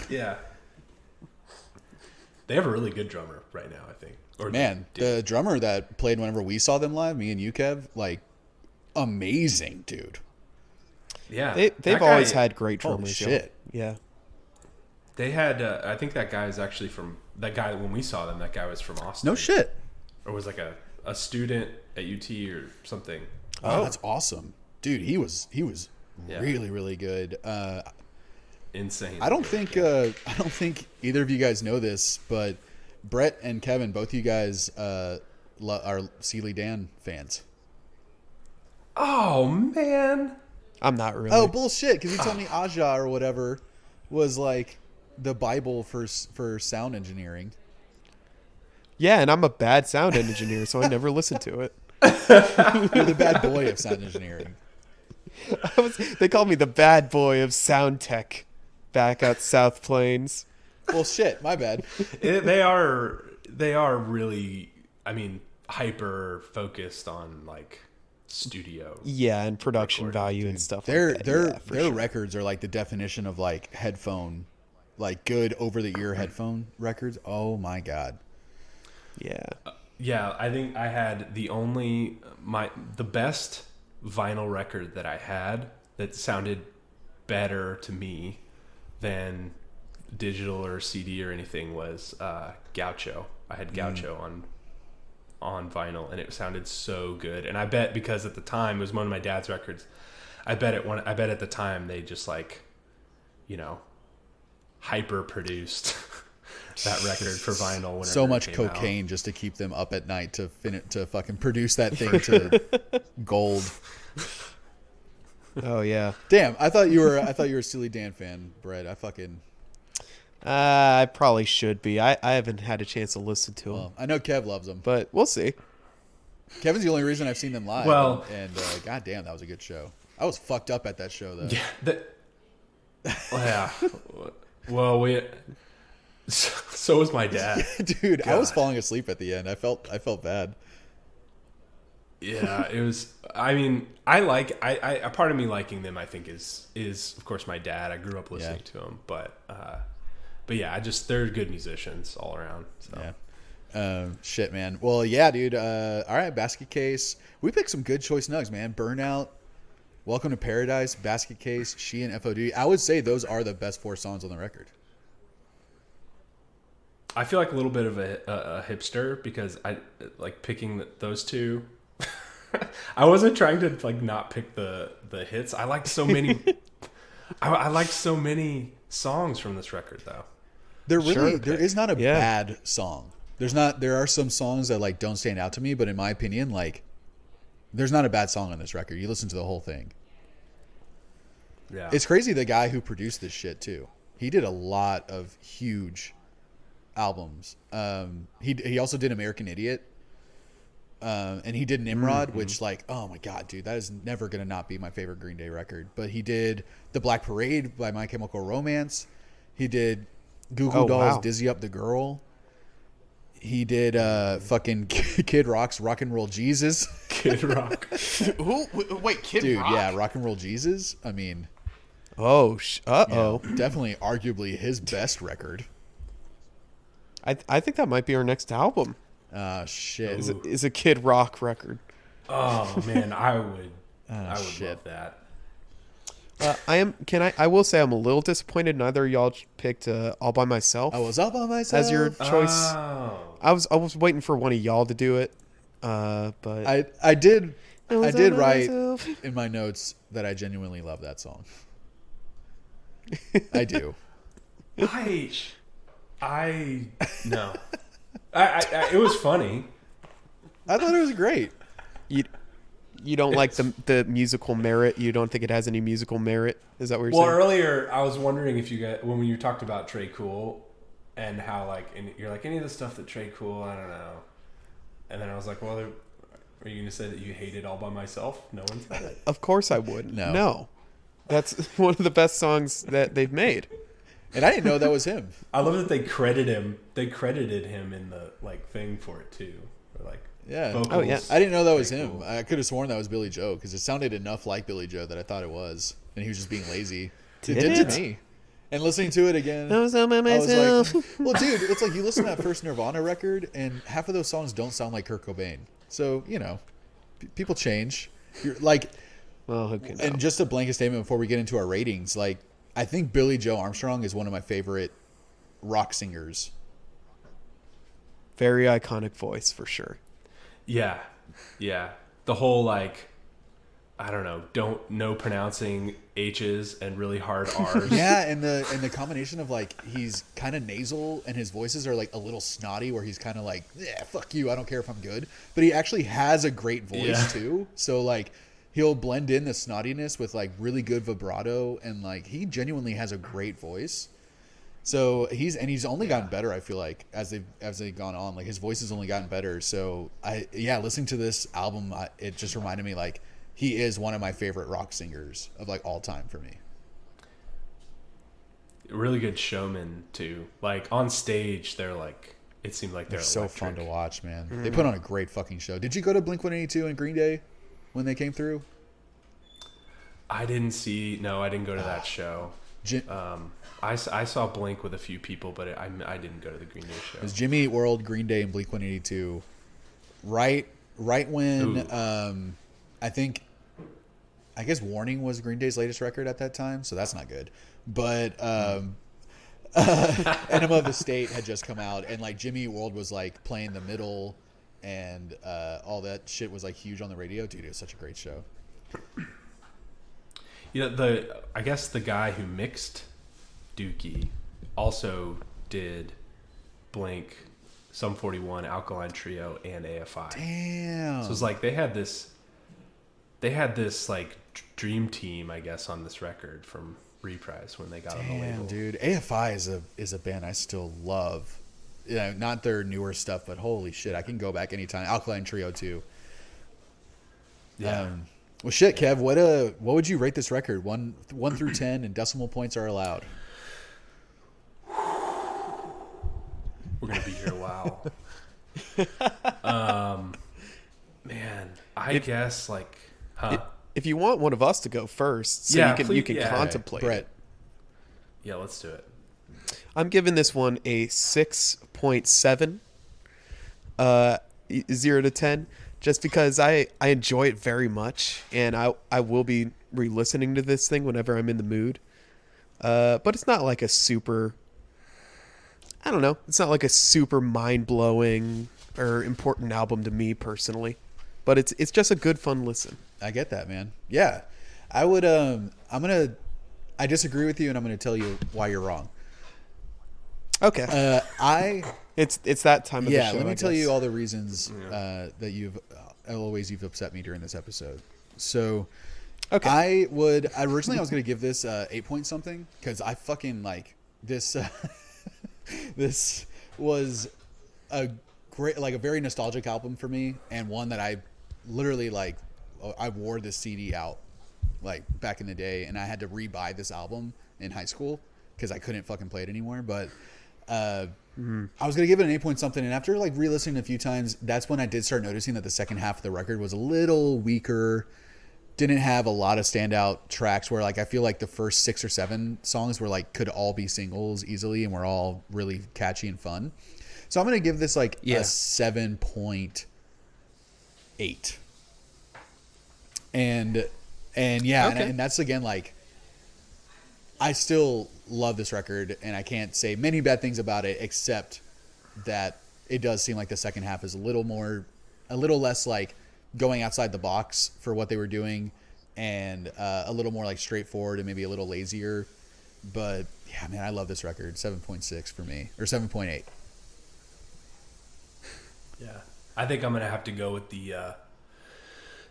Yeah. They have a really good drummer right now, I think. Or Man, the drummer that played whenever we saw them live, me and you, Kev, like, amazing, dude. Yeah. They've always had great drummers. Holy shit. Yeah. They had, I think that guy is actually that guy, when we saw them, that guy was from Austin. No shit. Or was like a student at UT or something. Oh, that's awesome. Dude, he was Yeah. really, really good. Insane. I don't think either of you guys know this, but Brett and Kevin, both of you guys are Steely Dan fans. Oh, man. I'm not really. Oh, bullshit, because he told me Aja or whatever was like the Bible for sound engineering. Yeah, and I'm a bad sound engineer, so I never listened to it. You're the bad boy of sound engineering. They called me the bad boy of sound tech back out South Plains. Well, shit, my bad. They are really, hyper focused on like studio. Yeah, and production value and stuff Their like that. their records are like the definition of like headphone, like good over the ear headphone records. Oh my god. Yeah. Yeah, I think I had the best vinyl record that I had that sounded better to me than digital or CD or anything was Gaucho. I had Gaucho on vinyl, and it sounded so good. And I bet because at the time it was one of my dad's records, I bet at the time they just like, hyper produced that record for vinyl. So much cocaine just to keep them up at night to fucking produce that thing to gold. Oh yeah. Damn, I thought you were a Steely Dan fan, Brett. I probably should be. I haven't had a chance to listen to them. Well, I know Kev loves them, But we'll see. Kevin's the only reason I've seen them live. Well, and goddamn, that was a good show. I was fucked up at that show though. Yeah. Yeah. Well, so was my dad. Dude, I was God. falling asleep at the end. I felt bad. Yeah, it was. A part of me liking them, I think, is of course my dad. I grew up listening to him, but yeah, they're good musicians all around. So. Yeah. Shit, man. Well, yeah, dude. All right, Basket Case. We picked some good choice nugs, man. Burnout, Welcome to Paradise, Basket Case, She and FOD. I would say those are the best 4 songs on the record. I feel like a little bit of a hipster because I like picking those two. I wasn't trying to like not pick the hits. I liked so many. I liked so many songs from this record, though. There is not a bad song. There are some songs that like don't stand out to me, but in my opinion, like there's not a bad song on this record. You listen to the whole thing. Yeah, It's crazy the guy who produced this shit too. He did a lot of huge albums. He also did American Idiot. And he did Nimrod, which like, oh my God, dude, that is never going to not be my favorite Green Day record. But he did The Black Parade by My Chemical Romance. He did Goo Goo Dolls' Dizzy Up the Girl. He did fucking Kid Rock's Rock and Roll Jesus. Kid Rock. Who? Wait, Kid Dude, Rock? yeah, Rock and Roll Jesus. I mean, definitely arguably his best record. I think that might be our next album. Shit. Is a Kid Rock record. Oh man, I would shit. love that. I will say I'm a little disappointed neither of y'all picked All By Myself I was all by myself. as your choice. Oh. I was waiting for one of y'all to do it. But I did was write all by myself. in my notes that I genuinely love that song. I do. I no. I it was funny. I thought it was great. You don't like the musical merit? You don't think it has any musical merit? Is that what you're Well, saying? earlier I was wondering if you got when you talked about Trey Kuhl and how you're like any of the stuff that Trey Kuhl, I don't know. And then I was like, well, are you gonna say that you hated All By Myself? No one said it. Of course I would. No. That's one of the best songs that they've made. And I didn't know that was him. I love that they credited him in the thing for it too. Or Yeah. vocals. Oh, yeah. I didn't know that was Trey him. Kuhl. I could have sworn that was Billy Joe because it sounded enough like Billy Joe that I thought it was. And he was just being lazy. It did it? to me. And listening to it again, I was all by I myself. was like, well, dude, it's like you listen to that first Nirvana record and half of those songs don't sound like Kurt Cobain. So, people change. You're like, Well, who can know? and just a blanket statement before we get into our ratings, like, I think Billy Joe Armstrong is one of my favorite rock singers. Very iconic voice for sure. Yeah. The whole I don't know, no pronouncing H's and really hard R's. Yeah, and the combination of he's kind of nasal and his voices are a little snotty where he's kind of like, yeah, fuck you, I don't care if I'm good. But he actually has a great voice too. So he'll blend in the snottiness with really good vibrato and he genuinely has a great voice. So he's only gotten better, I feel like, as they've gone on. His voice has only gotten better. So listening to this album, it just reminded me he is one of my favorite rock singers of all time for me. Really good showman too. On stage, they're it seemed like They're they're so electric. fun to watch, man. They put on a great fucking show. Did you go to Blink-182 and Green Day when they came through? I didn't go to that show. I saw Blink with a few people, but I didn't go to the Green Day show. It was Jimmy Eat World, Green Day, and Blink-182. Right when I guess Warning was Green Day's latest record at that time, so that's not good. But Enema of the State had just come out, and Jimmy Eat World was playing the middle, and all that shit was huge on the radio. Dude, it was such a great show. I guess the guy who mixed Dookie also did Blink, Sum 41, Alkaline Trio, and AFI. Damn. So it's they had this dream team, I guess, on this record from Reprise when they got on the label. Damn, dude. AFI is a band I still love. Not their newer stuff, but holy shit, I can go back anytime. Alkaline Trio too. Yeah. Well, shit, Kev. What would you rate this record? 1 through 10, and decimal points are allowed. We're gonna be here a while. Man, I guess If you want one of us to go first, so you can contemplate. Brett. Yeah, let's do it. I'm giving this one a 6.7, 0 to 10, just because I enjoy it very much, and I will be re-listening to this thing whenever I'm in the mood. But it's not a super, I don't know, it's not a super mind-blowing or important album to me personally, but it's just a good, fun listen. I get that, man. Yeah. I would I disagree with you, and I'm gonna tell you why you're wrong. Okay. It's that time of the show. Let me I tell guess. you all the reasons that you've upset me during this episode. So Okay. I originally I was gonna give this 8 point something because I fucking like this this was a great, like a very nostalgic album for me, and one that I literally like. I wore this CD out like back in the day, and I had to re-buy this album in high school because I couldn't fucking play it anymore. But I was gonna give it an 8 point something, and after like re-listening a few times, that's when I did start noticing that the second half of the record was a little weaker. Didn't have a lot of standout tracks where like I feel like the first 6 or 7 songs were like could all be singles easily and were all really catchy and fun. So I'm gonna give this like a 7.8. And yeah, Okay. and that's again like I still love this record, and I can't say many bad things about it except that it does seem like the second half is a little less like going outside the box for what they were doing, and a little more like straightforward and maybe a little lazier. But yeah, man, I love this record. 7.6 for me, or 7.8. Yeah, I think I'm gonna have to go with the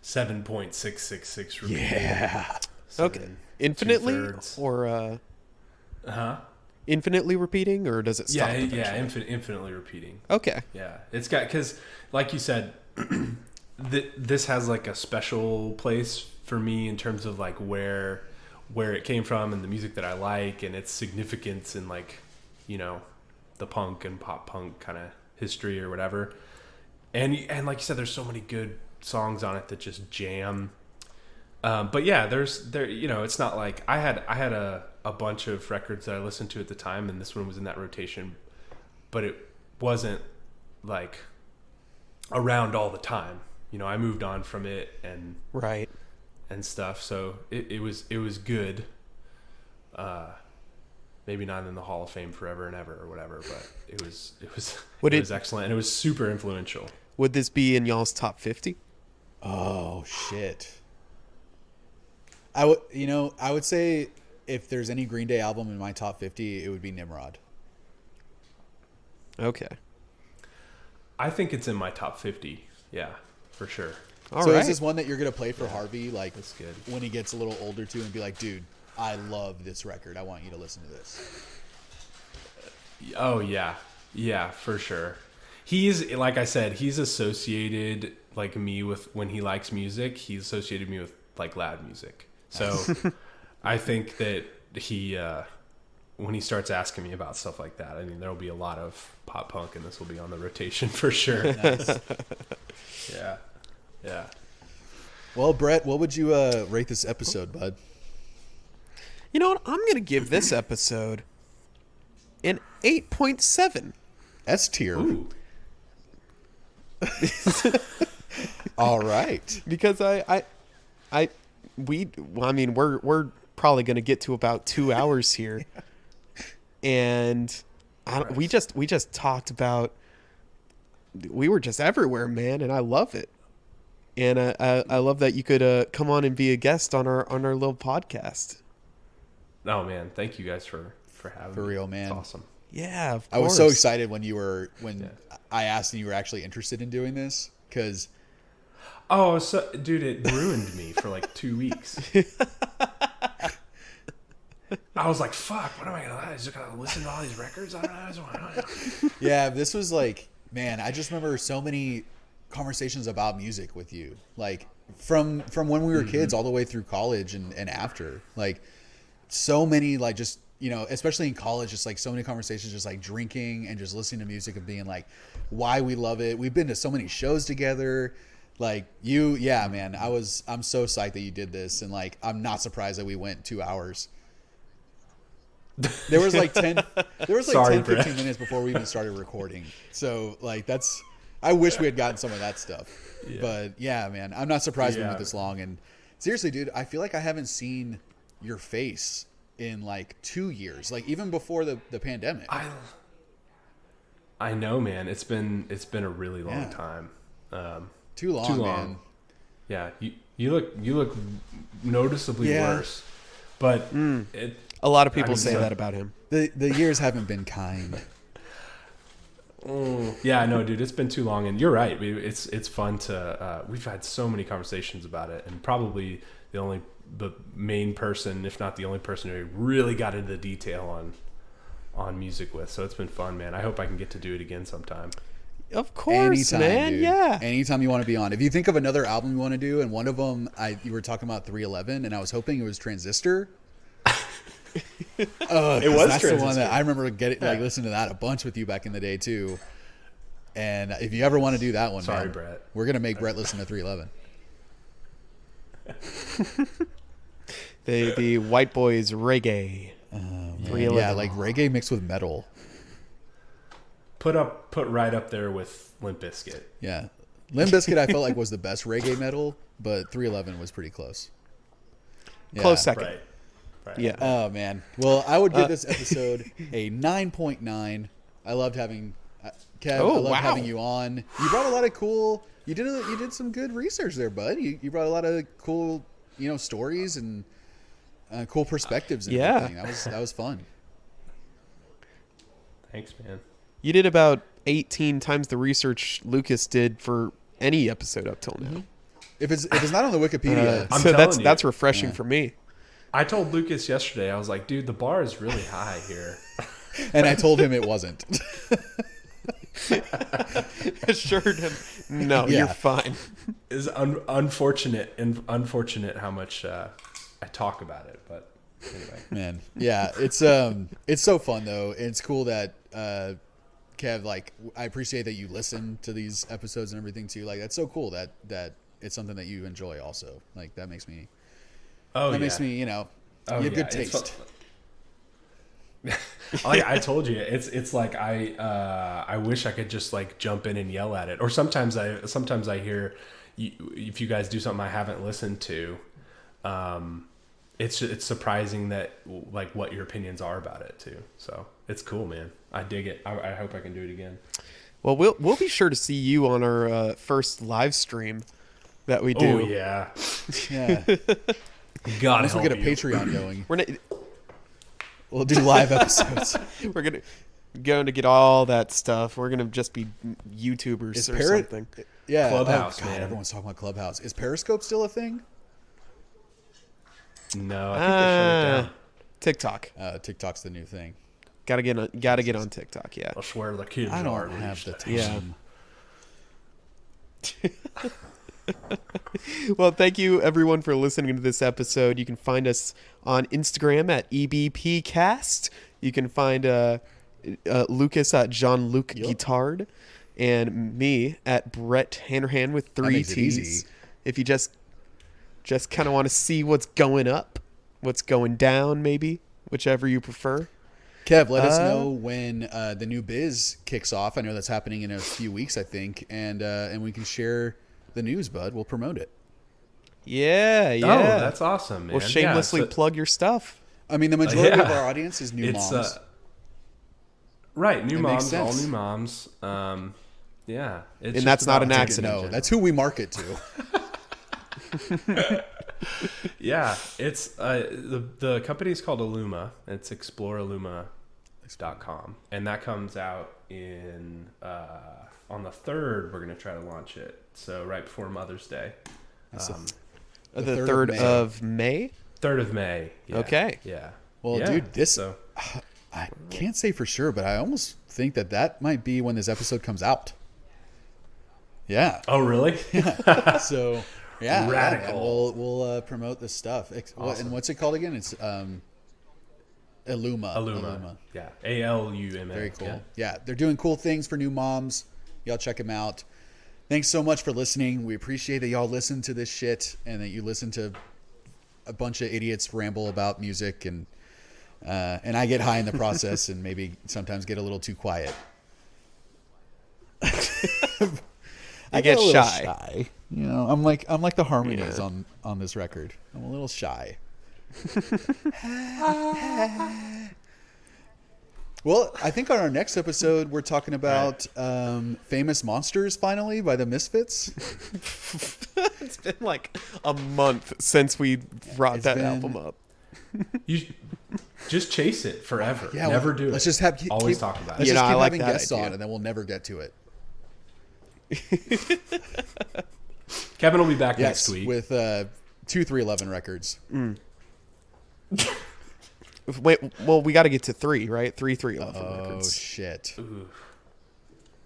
7.666 repeating. Yeah. Okay. Infinitely 2/3. or Huh? infinitely repeating, or does it stop? Infinitely repeating. Okay. Yeah, it's got, because like you said, this has like a special place for me in terms of like where it came from and the music that I like and its significance in like, you know, the punk and pop punk kind of history or whatever. And like you said, there's so many good songs on it that just jam. But yeah, you know, it's not like I had a bunch of records that I listened to at the time, and this one was in that rotation, but it wasn't like around all the time. You know, I moved on from it and stuff. So it was good. Maybe not in the Hall of Fame forever and ever or whatever, but it was excellent, and it was super influential. Would this be in y'all's top 50? Oh shit. I would say if there's any Green Day album in my top 50, it would be Nimrod. Okay. I think it's in my top 50. Yeah, for sure. So is this one that you're gonna play for Harvey, like That's good. when he gets a little older too, and be like, dude, I love this record. I want you to listen to this. Oh yeah, for sure. He's, like I said, he's associated like me with, when he likes music, he's associated me with like loud music. So I think that he, when he starts asking me about stuff like that, I mean, there'll be a lot of pop punk, and this will be on the rotation for sure. Nice. Yeah. Well, Brett, what would you rate this episode, bud? You know what? I'm going to give this episode an 8.7. S tier. Ooh. All right. Because we're probably going to get to about 2 hours here. And we just talked about, we were just everywhere, man, and I love it. And I love that you could come on and be a guest on our little podcast. Oh man, thank you guys for having me. For real, man. It's awesome. Yeah, of course. I was so excited when I asked and you were actually interested in doing this, because Oh, so dude, it ruined me for like 2 weeks. I was like, "Fuck, what am I gonna? I just gotta listen to all these records." I don't know. yeah, this was like, man, I just remember so many conversations about music with you, like from when we were kids all the way through college and after, like so many, like just, you know, especially in college, just like so many conversations, just like drinking and just listening to music and being like, why we love it. We've been to so many shows together. Like yeah, man, I'm so psyched that you did this, and like I'm not surprised that we went 2 hours. There was like 10 Sorry, 10 15 Brett. minutes before we even started recording. So like I wish we had gotten some of that stuff. Yeah. But yeah, man, I'm not surprised we Yeah. went this long. And seriously, dude, I feel like I haven't seen your face in like 2 years, like even before the pandemic. I know, man. It's been a really long Yeah. time. Too long, man. Yeah, you look noticeably Yeah. worse. But A lot of people I mean, say so- that about him. The years haven't been kind. yeah, no, dude, it's been too long, and you're right. It's fun to. We've had so many conversations about it, and probably the main person, if not the only person, who really got into the detail on music with. So it's been fun, man. I hope I can get to do it again sometime. Of course, Anytime, man. dude. Yeah. Anytime you want to be on. If you think of another album you want to do, and one of them, you were talking about 311, and I was hoping it was Transistor. It was That's the one Transistor. that I remember listening to that a bunch with you back in the day too. And if you ever want to do that one, Sorry, man, Brett. we're gonna make Brett listen to 311. The White Boys reggae. 311. Yeah, like reggae mixed with metal. Put right up there with Limp Bizkit. Yeah, Limp Bizkit I felt like was the best reggae metal, but 311 was pretty close. Yeah. Close second. Right. Yeah. Oh man. Well, I would give this episode a 9.9. I loved having Kev. Oh, I loved wow. having you on. You brought a lot of cool. You did some good research there, bud. You brought a lot of cool, stories and cool perspectives. And Yeah. everything. That was fun. Thanks, man. You did about 18 times the research Lucas did for any episode up till now. If it's not on the Wikipedia, I'm So telling you. that's refreshing for me. I told Lucas yesterday, I was like, dude, the bar is really high here. and I told him it wasn't. Assured him, no, Yeah. you're fine. It's unfortunate how much I talk about it, but anyway. Man, yeah, it's so fun though. It's cool that Kev, like, I appreciate that you listen to these episodes and everything too. Like, that's so cool that it's something that you enjoy also. Like, that makes me makes me, you have good taste. Like I told you, it's like I wish I could just like jump in and yell at it. Or sometimes I hear if you guys do something I haven't listened to, it's surprising that like what your opinions are about it too. So it's cool, man. I dig it. I hope I can do it again. Well, we'll be sure to see you on our first live stream that we do. Oh yeah, Yeah. God Once we help get a you. Patreon going, We're we'll do live episodes. going to get all that stuff. We're gonna just be YouTubers Is or Parrot- something. Yeah. Clubhouse, God, man. everyone's talking about Clubhouse. Is Periscope still a thing? No, I think they shut it down. TikTok. TikTok's the new thing. Gotta get on TikTok. Yeah. I swear the kids I are don't have the reached time. Yeah. Well, thank you everyone for listening to this episode. You can find us on Instagram at EBPcast. You can find Lucas at Jean Luc Yup. Guitard, and me at Brett Hanrahan with That 3 makes it T's. easy. If you just kind of want to see what's going up, what's going down, maybe whichever you prefer. Kev, let us know when the new biz kicks off. I know that's happening in a few weeks, I think, and we can share the news, bud. We'll promote it. Yeah. Oh, that's awesome, man. We'll shamelessly Yeah, so- plug your stuff. I mean, the majority of Yeah. our audience is new moms. Right, new It makes moms, all sense. new moms. Yeah, it's And just that's not about an taking accident. it No, in. that's who we market to. Yeah, it's the company is called Illuma. It's exploreilluma.com, and that comes out in on the 3rd. We're gonna try to launch it, so right before Mother's Day. That's The 3rd 3rd of May. 3rd of May. Yeah. Okay. Yeah. Well, Yeah, dude, this so- I can't say for sure, but I almost think that might be when this episode comes out. Yeah. Oh, really? So yeah, Radical. yeah, we'll promote this stuff. Awesome. And what's it called again? It's Illuma. Illuma. Yeah. ALUMA. Very cool. Yeah. Yeah, they're doing cool things for new moms. Y'all check them out. Thanks so much for listening. We appreciate that y'all listen to this shit and that you listen to a bunch of idiots ramble about music and I get high in the process and maybe sometimes get a little too quiet. I get a little shy. You know, I'm like the harmonies on this record. I'm a little shy. Well, I think on our next episode we're talking about Famous Monsters finally by the Misfits. It's been like a month since we brought It's that been- album up. You just chase it forever. Yeah, Never do it. Let's just have always keep, talk about Let's it. You know, just keep I like having that guests idea. on, and then we'll never get to it. Kevin will be back Yes, next week. with 2 311 records. Wait, well, we got to get to 3, right? 3 Elephant Oh records. shit! Ooh.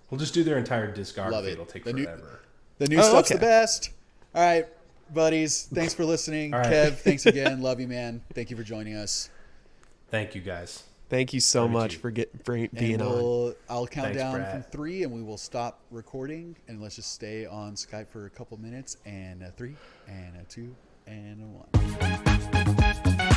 We'll just do their entire discography. Love it. It'll take The new- forever. The new Oh, stuff's okay. the best. All right, buddies. Thanks for listening. All right. Kev, thanks again. Love you, man. Thank you for joining us. Thank you, guys. Thank you so Love you much too. for being And on. I'll count Thanks, down Brad. from 3, and we will stop recording. And let's just stay on Skype for a couple minutes. And 3, and 2, and 1.